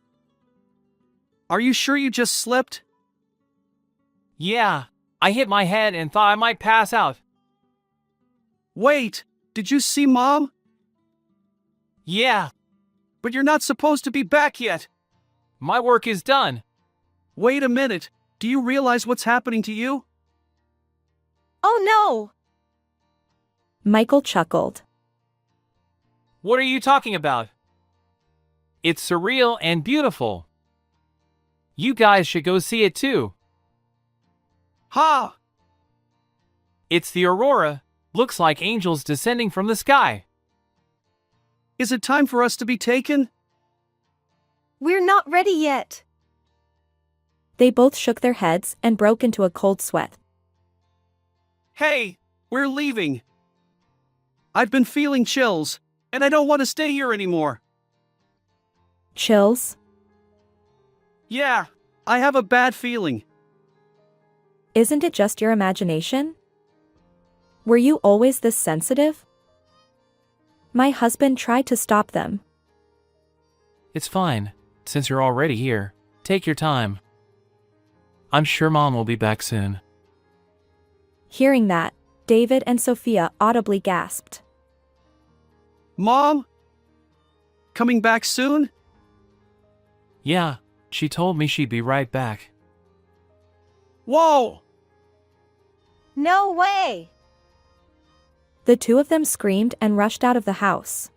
Are you sure you just slipped? Yeah, I hit my head and thought I might pass out. Wait, did you see Mom? Yeah, But you're not supposed to be back yet. my work is done. Wait a minute, do you realize what's happening to you? Oh no! Michael chuckled. What are you talking about? It's surreal and beautiful. You guys should go see it too. Ha! It's the aurora. Looks like angels descending from the sky. Is it time for us to be taken? We're not ready yet. They both shook their heads and broke into a cold sweat. Hey, we're leaving. I've been feeling chills, and I don't want to stay here anymore. Chills? Yeah, I have a bad feeling. Isn't it just your imagination? Were you always this sensitive? My husband tried to stop them. It's fine, since you're already here. Take your time. I'm sure Mom will be back soon. Hearing that, David and Sophia audibly gasped. Mom? Coming back soon? Yeah, she told me she'd be right back. Whoa! No way! The two of them screamed and rushed out of the house.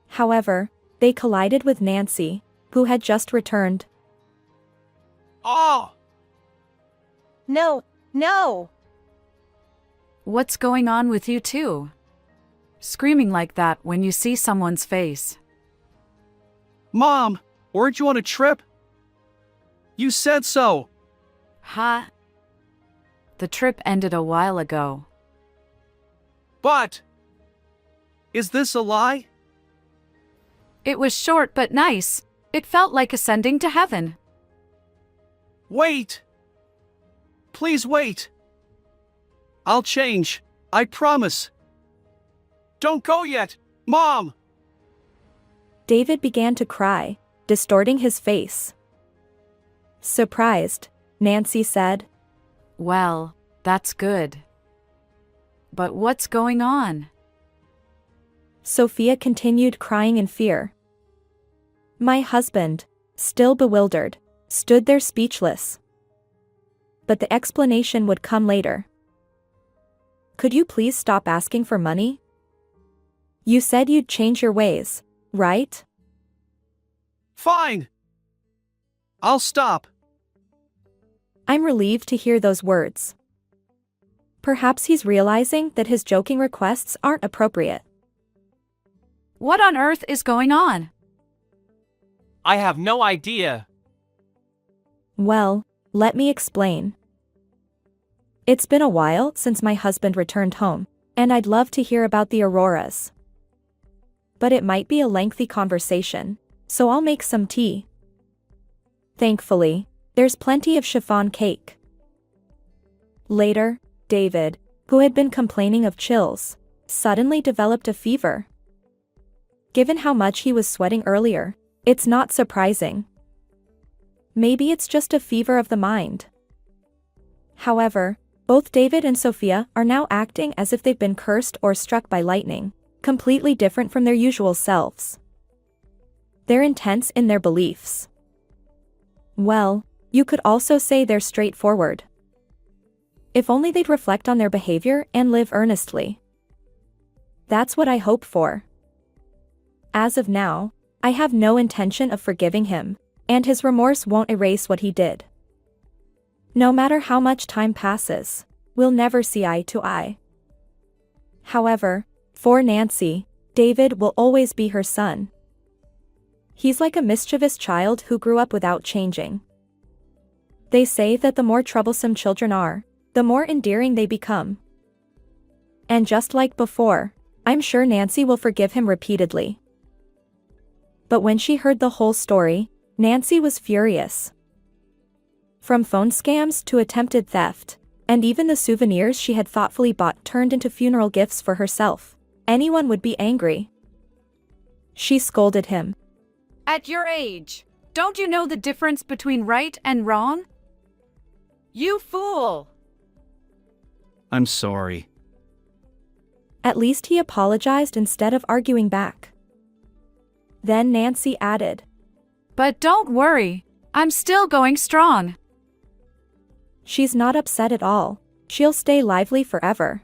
However, they collided with Nancy, who had just returned. Oh! No, no! What's going on with you two? Screaming like that when you see someone's face. Mom, weren't you on a trip? You said so. Huh? The trip ended a while ago. But... is this a lie? It was short but nice. It felt like ascending to heaven. Wait! Please wait. I'll change. I promise. Don't go yet, Mom! David began to cry, distorting his face. Surprised, Nancy said. Well, that's good. But what's going on? Sophia continued crying in fear. My husband, still bewildered, stood there speechless. But the explanation would come later. Could you please stop asking for money? You said you'd change your ways, right? Fine. I'll stop. I'm relieved to hear those words. Perhaps he's realizing that his joking requests aren't appropriate. What on earth is going on? I have no idea. Well, let me explain. It's been a while since my husband returned home, and I'd love to hear about the auroras. But it might be a lengthy conversation, so I'll make some tea. Thankfully, there's plenty of chiffon cake. Later, David, who had been complaining of chills, suddenly developed a fever. Given how much he was sweating earlier, it's not surprising. Maybe it's just a fever of the mind. However, both David and Sophia are now acting as if they've been cursed or struck by lightning, completely different from their usual selves. They're intense in their beliefs. Well, you could also say they're straightforward. If only they'd reflect on their behavior and live earnestly. That's what I hope for. As of now, I have no intention of forgiving him, and his remorse won't erase what he did. No matter how much time passes, we'll never see eye to eye. However, for Nancy, David will always be her son. He's like a mischievous child who grew up without changing. They say that the more troublesome children are, the more endearing they become. And just like before, I'm sure Nancy will forgive him repeatedly. But when she heard the whole story, Nancy was furious. From phone scams to attempted theft, and even the souvenirs she had thoughtfully bought turned into funeral gifts for herself, anyone would be angry. She scolded him. At your age, don't you know the difference between right and wrong? You fool! I'm sorry. At least he apologized instead of arguing back. Then Nancy added, But don't worry, I'm still going strong. She's not upset at all. She'll stay lively forever.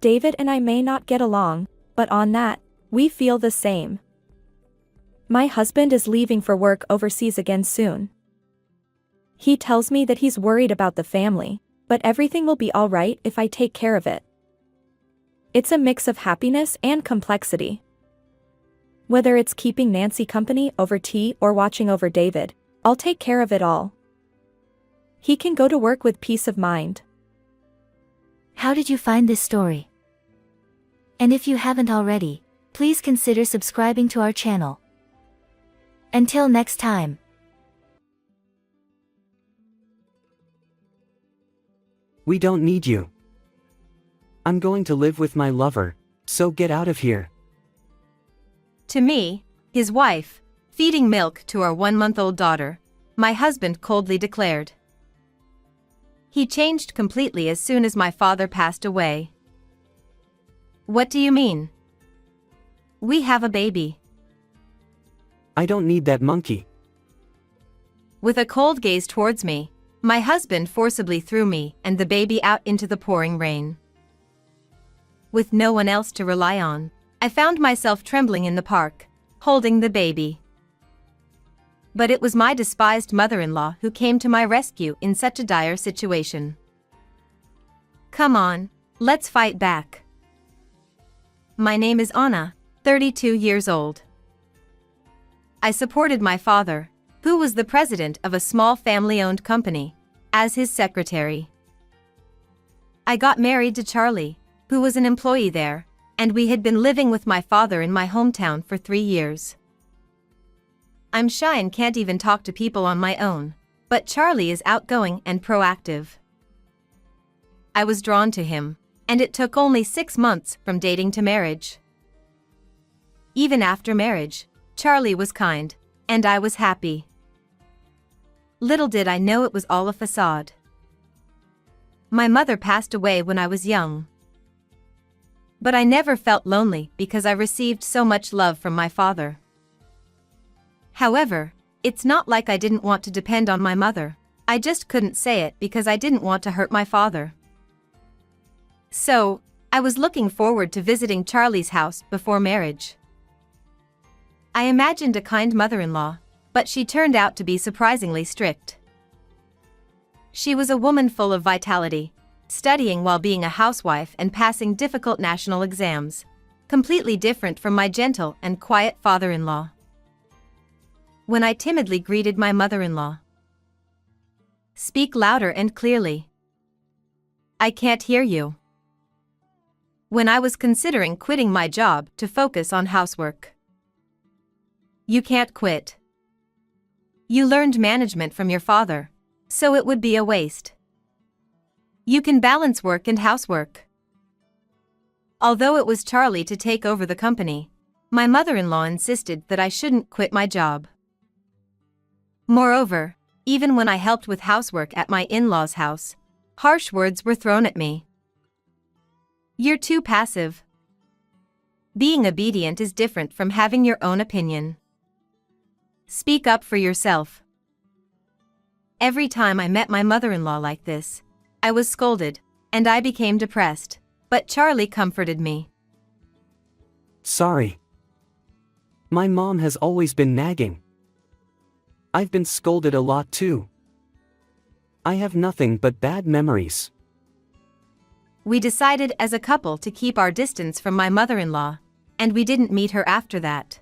David and I may not get along, but on that, we feel the same. My husband is leaving for work overseas again soon. He tells me that he's worried about the family, but everything will be all right if I take care of it. It's a mix of happiness and complexity. Whether it's keeping Nancy company over tea or watching over David, I'll take care of it all. He can go to work with peace of mind. How did you find this story? And if you haven't already, please consider subscribing to our channel. Until next time. We don't need you. I'm going to live with my lover, so get out of here. To me, his wife, feeding milk to our 1-month-old daughter, my husband coldly declared. He changed completely as soon as my father passed away. What do you mean? We have a baby. I don't need that monkey. With a cold gaze towards me, my husband forcibly threw me and the baby out into the pouring rain. With no one else to rely on, I found myself trembling in the park, holding the baby. But it was my despised mother-in-law who came to my rescue in such a dire situation. Come on, let's fight back. My name is Anna, 32 years old. I supported my father, who was the president of a small family-owned company, as his secretary. I got married to Charlie, who was an employee there, and we had been living with my father in my hometown for 3 years. I'm shy and can't even talk to people on my own, but Charlie is outgoing and proactive. I was drawn to him, and it took only 6 months from dating to marriage. Even after marriage, Charlie was kind, and I was happy. Little did I know it was all a facade. My mother passed away when I was young. But I never felt lonely because I received so much love from my father. However, it's not like I didn't want to depend on my mother, I just couldn't say it because I didn't want to hurt my father. So, I was looking forward to visiting Charlie's house before marriage. I imagined a kind mother-in-law, but she turned out to be surprisingly strict. She was a woman full of vitality, studying while being a housewife and passing difficult national exams, completely different from my gentle and quiet father-in-law. When I timidly greeted my mother-in-law. Speak louder and clearly. I can't hear you. When I was considering quitting my job to focus on housework. You can't quit. You learned management from your father, so it would be a waste. You can balance work and housework. Although it was Charlie to take over the company, my mother-in-law insisted that I shouldn't quit my job. Moreover, even when I helped with housework at my in-laws' house, harsh words were thrown at me. "You're too passive. Being obedient is different from having your own opinion. Speak up for yourself." Every time I met my mother-in-law like this, I was scolded, and I became depressed, but Charlie comforted me. Sorry. My mom has always been nagging. I've been scolded a lot too. I have nothing but bad memories. We decided as a couple to keep our distance from my mother-in-law, and we didn't meet her after that.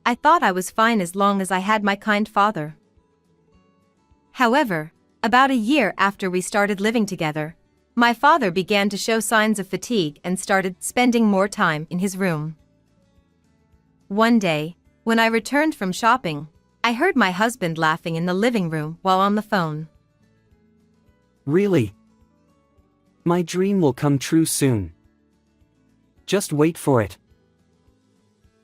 I thought I was fine as long as I had my kind father. However, about a year after we started living together, my father began to show signs of fatigue and started spending more time in his room. One day, when I returned from shopping, I heard my husband laughing in the living room while on the phone. Really? My dream will come true soon. Just wait for it.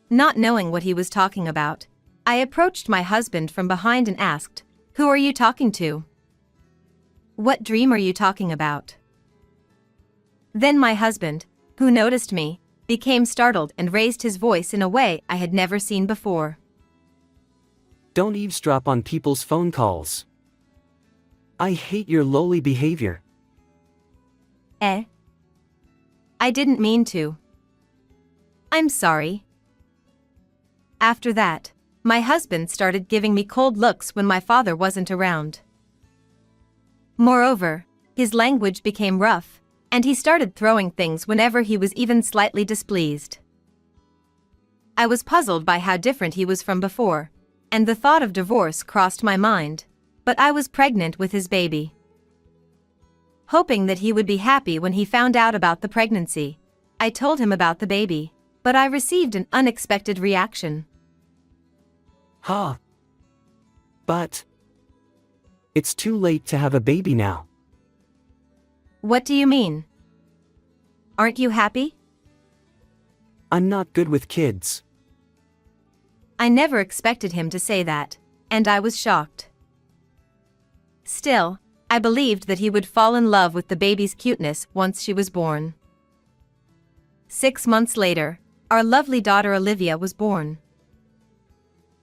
Not knowing what he was talking about, I approached my husband from behind and asked, "Who are you talking to? What dream are you talking about?" Then my husband, who noticed me, became startled and raised his voice in a way I had never seen before. Don't eavesdrop on people's phone calls. I hate your lowly behavior. I didn't mean to. I'm sorry. After that, my husband started giving me cold looks when my father wasn't around. Moreover, his language became rough, and he started throwing things whenever he was even slightly displeased. I was puzzled by how different he was from before, and the thought of divorce crossed my mind, but I was pregnant with his baby. Hoping that he would be happy when he found out about the pregnancy, I told him about the baby, but I received an unexpected reaction. Huh. But it's too late to have a baby now. What do you mean? Aren't you happy? I'm not good with kids. I never expected him to say that, and I was shocked. Still, I believed that he would fall in love with the baby's cuteness once she was born. 6 months later, our lovely daughter Olivia was born.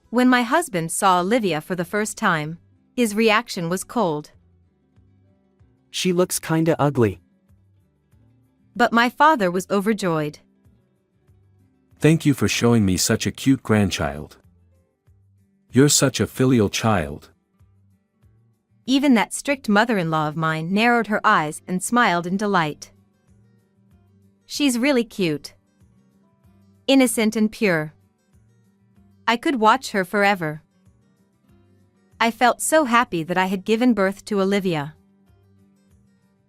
When my husband saw Olivia for the first time, his reaction was cold. She looks kinda ugly. But my father was overjoyed. Thank you for showing me such a cute grandchild. You're such a filial child. Even that strict mother-in-law of mine narrowed her eyes and smiled in delight. She's really cute. Innocent and pure. I could watch her forever. I felt so happy that I had given birth to Olivia.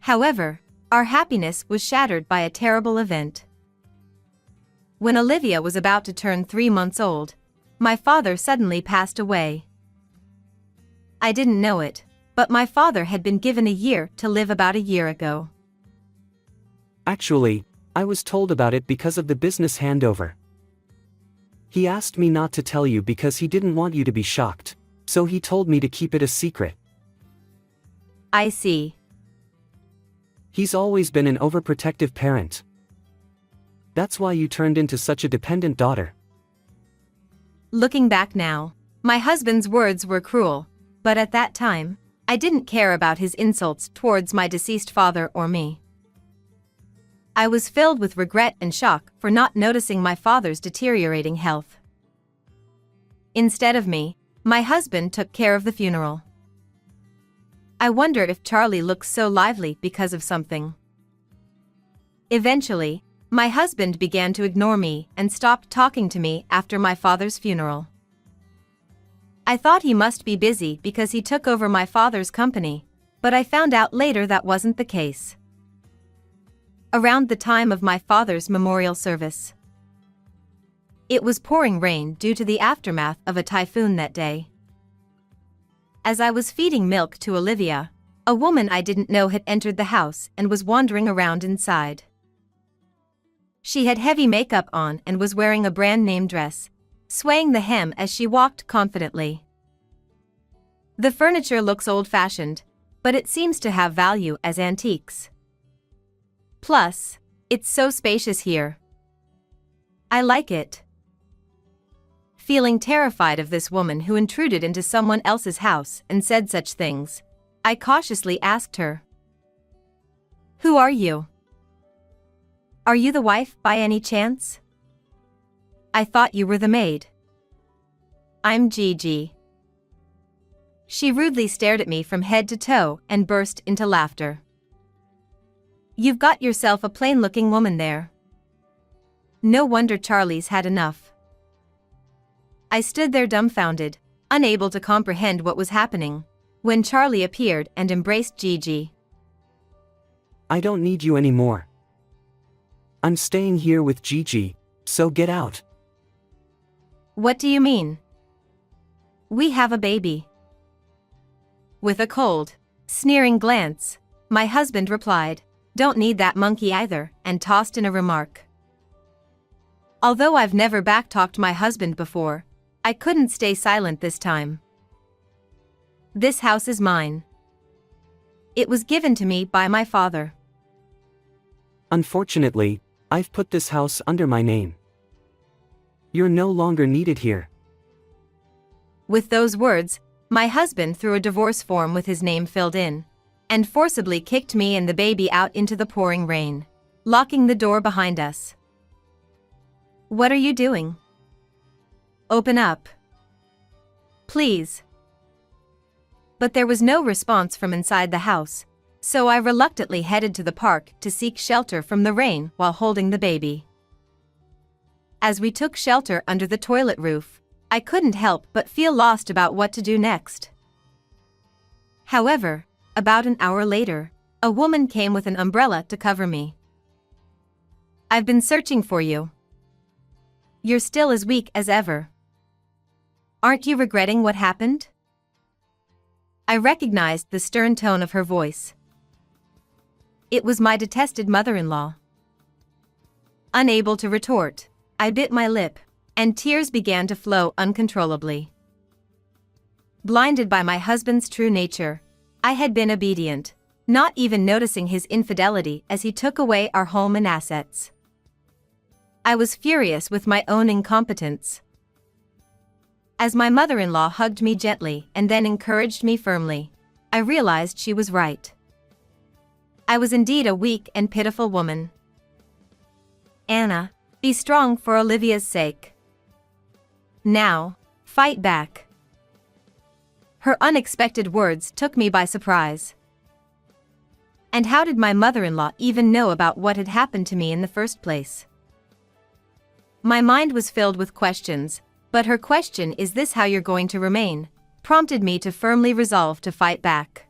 However, our happiness was shattered by a terrible event. When Olivia was about to turn 3 months old, my father suddenly passed away. I didn't know it, but my father had been given a year to live about a year ago. Actually, I was told about it because of the business handover. He asked me not to tell you because he didn't want you to be shocked, so he told me to keep it a secret. I see. He's always been an overprotective parent. That's why you turned into such a dependent daughter. Looking back now, my husband's words were cruel, but at that time, I didn't care about his insults towards my deceased father or me. I was filled with regret and shock for not noticing my father's deteriorating health. Instead of me, my husband took care of the funeral. I wonder if Charlie looks so lively because of something. Eventually, my husband began to ignore me and stopped talking to me after my father's funeral. I thought he must be busy because he took over my father's company, but I found out later that wasn't the case. Around the time of my father's memorial service, it was pouring rain due to the aftermath of a typhoon that day. As I was feeding milk to Olivia, a woman I didn't know had entered the house and was wandering around inside. She had heavy makeup on and was wearing a brand-name dress, swaying the hem as she walked confidently. The furniture looks old-fashioned, but it seems to have value as antiques. Plus, it's so spacious here. I like it. Feeling terrified of this woman who intruded into someone else's house and said such things, I cautiously asked her, "Who are you? Are you the wife by any chance? I thought you were the maid." "I'm Gigi." She rudely stared at me from head to toe and burst into laughter. "You've got yourself a plain-looking woman there. No wonder Charlie's had enough." I stood there dumbfounded, unable to comprehend what was happening, when Charlie appeared and embraced Gigi. I don't need you anymore. I'm staying here with Gigi, so get out. "What do you mean?" "We have a baby." With a cold, sneering glance, my husband replied, "Don't need that monkey either," and tossed in a remark. Although I've never backtalked my husband before, I couldn't stay silent this time. This house is mine. It was given to me by my father. Unfortunately, I've put this house under my name. You're no longer needed here. With those words, my husband threw a divorce form with his name filled in, and forcibly kicked me and the baby out into the pouring rain, locking the door behind us. "What are you doing? Open up. Please." But there was no response from inside the house, so I reluctantly headed to the park to seek shelter from the rain while holding the baby. As we took shelter under the toilet roof, I couldn't help but feel lost about what to do next. However, about an hour later, a woman came with an umbrella to cover me. "I've been searching for you. You're still as weak as ever. Aren't you regretting what happened?" I recognized the stern tone of her voice. It was my detested mother-in-law. Unable to retort, I bit my lip, and tears began to flow uncontrollably. Blinded by my husband's true nature, I had been obedient, not even noticing his infidelity as he took away our home and assets. I was furious with my own incompetence. As my mother-in-law hugged me gently and then encouraged me firmly, I realized she was right. I was indeed a weak and pitiful woman. "Anna, be strong for Olivia's sake. Now, fight back." Her unexpected words took me by surprise. And how did my mother-in-law even know about what had happened to me in the first place? My mind was filled with questions, but her question, "Is this how you're going to remain?" prompted me to firmly resolve to fight back.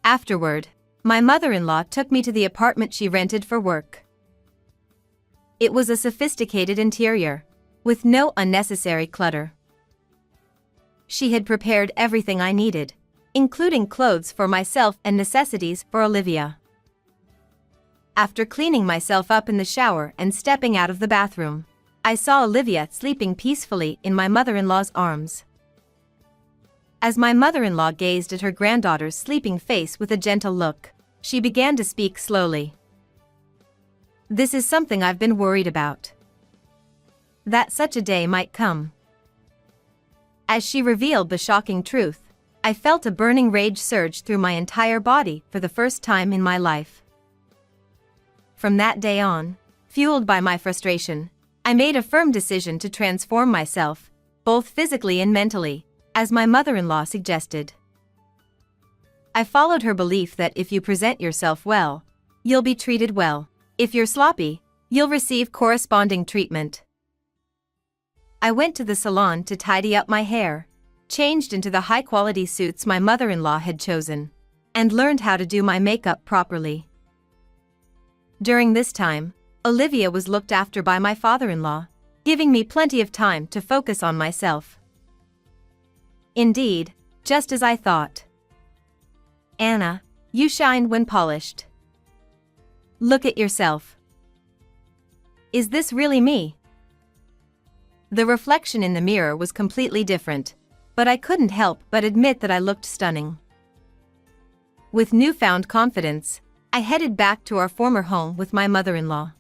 Afterward, my mother-in-law took me to the apartment she rented for work. It was a sophisticated interior, with no unnecessary clutter. She had prepared everything I needed, including clothes for myself and necessities for Olivia. After cleaning myself up in the shower and stepping out of the bathroom, I saw Olivia sleeping peacefully in my mother-in-law's arms. As my mother-in-law gazed at her granddaughter's sleeping face with a gentle look, she began to speak slowly. "This is something I've been worried about. That such a day might come." As she revealed the shocking truth, I felt a burning rage surge through my entire body for the first time in my life. From that day on, fueled by my frustration, I made a firm decision to transform myself, both physically and mentally, as my mother-in-law suggested. I followed her belief that if you present yourself well, you'll be treated well. If you're sloppy, you'll receive corresponding treatment. I went to the salon to tidy up my hair, changed into the high-quality suits my mother-in-law had chosen, and learned how to do my makeup properly. During this time, Olivia was looked after by my father-in-law, giving me plenty of time to focus on myself. Indeed, just as I thought. "Anna, you shine when polished. Look at yourself. Is this really me? The reflection in the mirror was completely different, but I couldn't help but admit that I looked stunning. With newfound confidence, I headed back to our former home with my mother-in-law.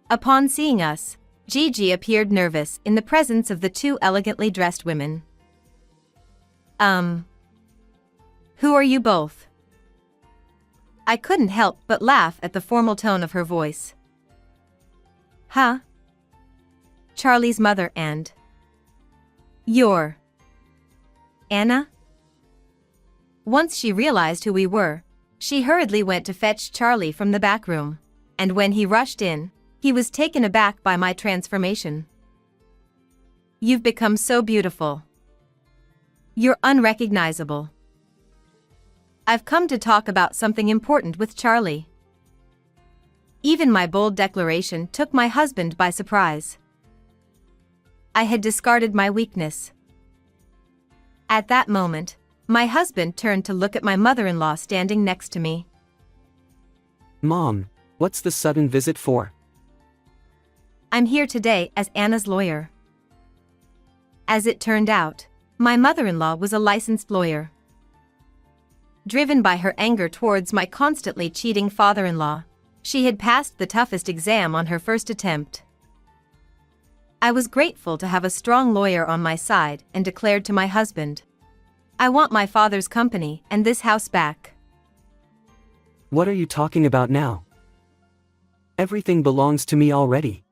Upon seeing us, Gigi appeared nervous in the presence of the two elegantly dressed women. Who are you both? I couldn't help but laugh at the formal tone of her voice. Huh? Charlie's mother and... You're... Anna? Once she realized who we were, she hurriedly went to fetch Charlie from the back room, and when he rushed in, he was taken aback by my transformation. You've become so beautiful. You're unrecognizable. I've come to talk about something important with Charlie. Even my bold declaration took my husband by surprise. I had discarded my weakness. At that moment, my husband turned to look at my mother-in-law standing next to me. Mom, what's the sudden visit for? I'm here today as Anna's lawyer. As it turned out, my mother-in-law was a licensed lawyer. Driven by her anger towards my constantly cheating father-in-law, she had passed the toughest exam on her first attempt. I was grateful to have a strong lawyer on my side and declared to my husband, I want my father's company and this house back. What are you talking about now? Everything belongs to me already.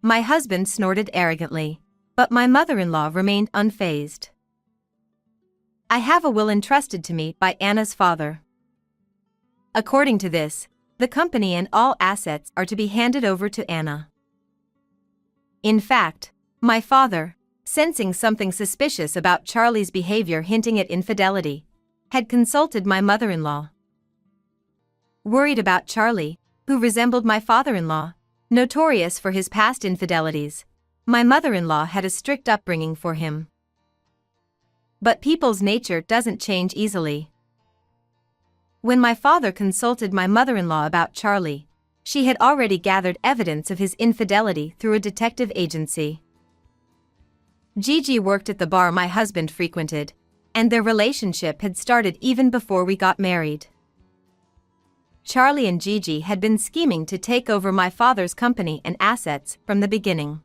My husband snorted arrogantly, but my mother-in-law remained unfazed. I have a will entrusted to me by Anna's father. According to this, the company and all assets are to be handed over to Anna. In fact, my father, sensing something suspicious about Charlie's behavior hinting at infidelity, had consulted my mother-in-law. Worried about Charlie, who resembled my father-in-law, notorious for his past infidelities, my mother-in-law had a strict upbringing for him. But people's nature doesn't change easily. When my father consulted my mother-in-law about Charlie, she had already gathered evidence of his infidelity through a detective agency. Gigi worked at the bar my husband frequented, and their relationship had started even before we got married. Charlie and Gigi had been scheming to take over my father's company and assets from the beginning.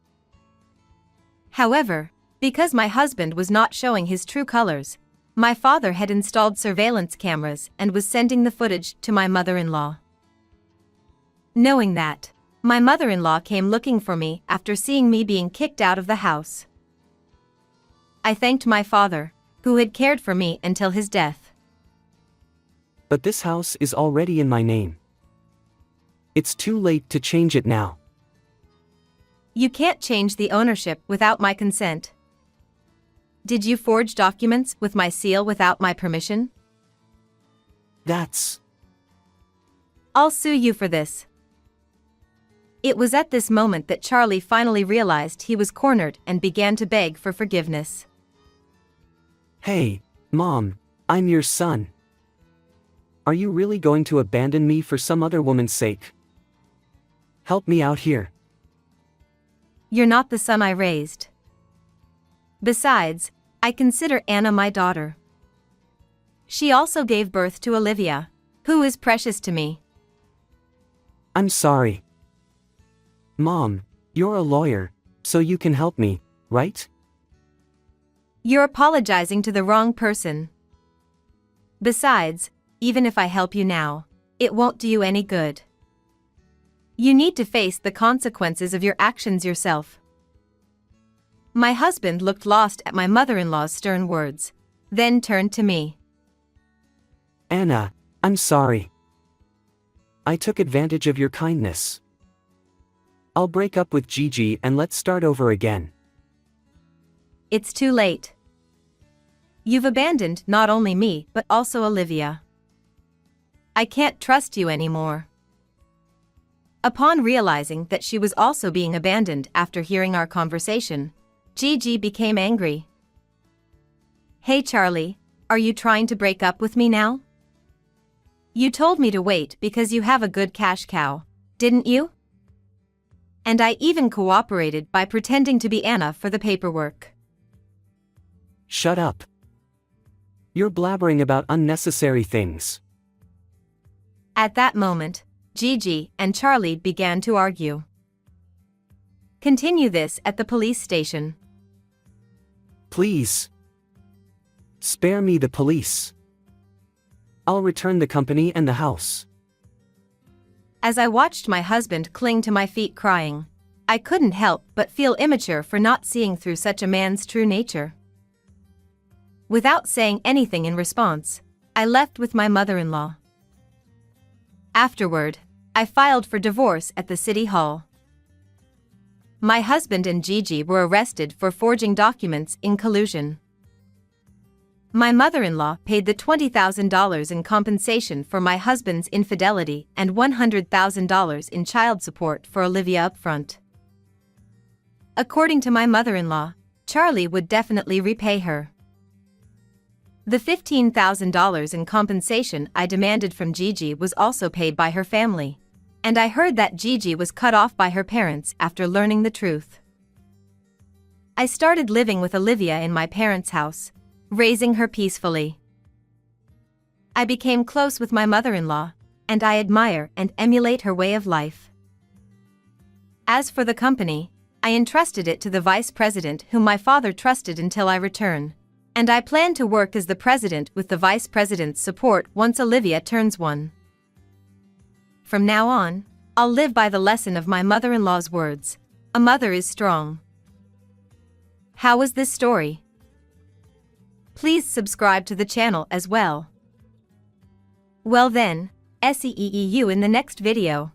However, because my husband was not showing his true colors, my father had installed surveillance cameras and was sending the footage to my mother-in-law. Knowing that, my mother-in-law came looking for me after seeing me being kicked out of the house. I thanked my father, who had cared for me until his death. But this house is already in my name. It's too late to change it now. You can't change the ownership without my consent. Did you forge documents with my seal without my permission? That's... I'll sue you for this. It was at this moment that Charlie finally realized he was cornered and began to beg for forgiveness. Hey, Mom, I'm your son. Are you really going to abandon me for some other woman's sake? Help me out here. You're not the son I raised. Besides, I consider Anna my daughter. She also gave birth to Olivia, who is precious to me. I'm sorry. Mom, you're a lawyer, so you can help me, right? You're apologizing to the wrong person. Besides, even if I help you now, it won't do you any good. You need to face the consequences of your actions yourself. My husband looked lost at my mother-in-law's stern words, then turned to me. Anna, I'm sorry. I took advantage of your kindness. I'll break up with Gigi and let's start over again. It's too late. You've abandoned not only me but also Olivia. I can't trust you anymore. Upon realizing that she was also being abandoned after hearing our conversation, Gigi became angry. Hey Charlie, are you trying to break up with me now? You told me to wait because you have a good cash cow, didn't you? And I even cooperated by pretending to be Anna for the paperwork. Shut up. You're blabbering about unnecessary things. At that moment, Gigi and Charlie began to argue. Continue this at the police station. Please. Spare me the police. I'll return the company and the house. As I watched my husband cling to my feet crying, I couldn't help but feel immature for not seeing through such a man's true nature. Without saying anything in response, I left with my mother-in-law. Afterward, I filed for divorce at the city hall. My husband and Gigi were arrested for forging documents in collusion. My mother-in-law paid the $20,000 in compensation for my husband's infidelity and $100,000 in child support for Olivia upfront. According to my mother-in-law, Charlie would definitely repay her. The $15,000 in compensation I demanded from Gigi was also paid by her family, and I heard that Gigi was cut off by her parents after learning the truth. I started living with Olivia in my parents' house, raising her peacefully. I became close with my mother-in-law, and I admire and emulate her way of life. As for the company, I entrusted it to the vice president whom my father trusted until I return, and I plan to work as the president with the vice president's support once Olivia turns 1. From now on, I'll live by the lesson of my mother-in-law's words: a mother is strong. How was this story? Please subscribe to the channel as well. Well then, see you in the next video.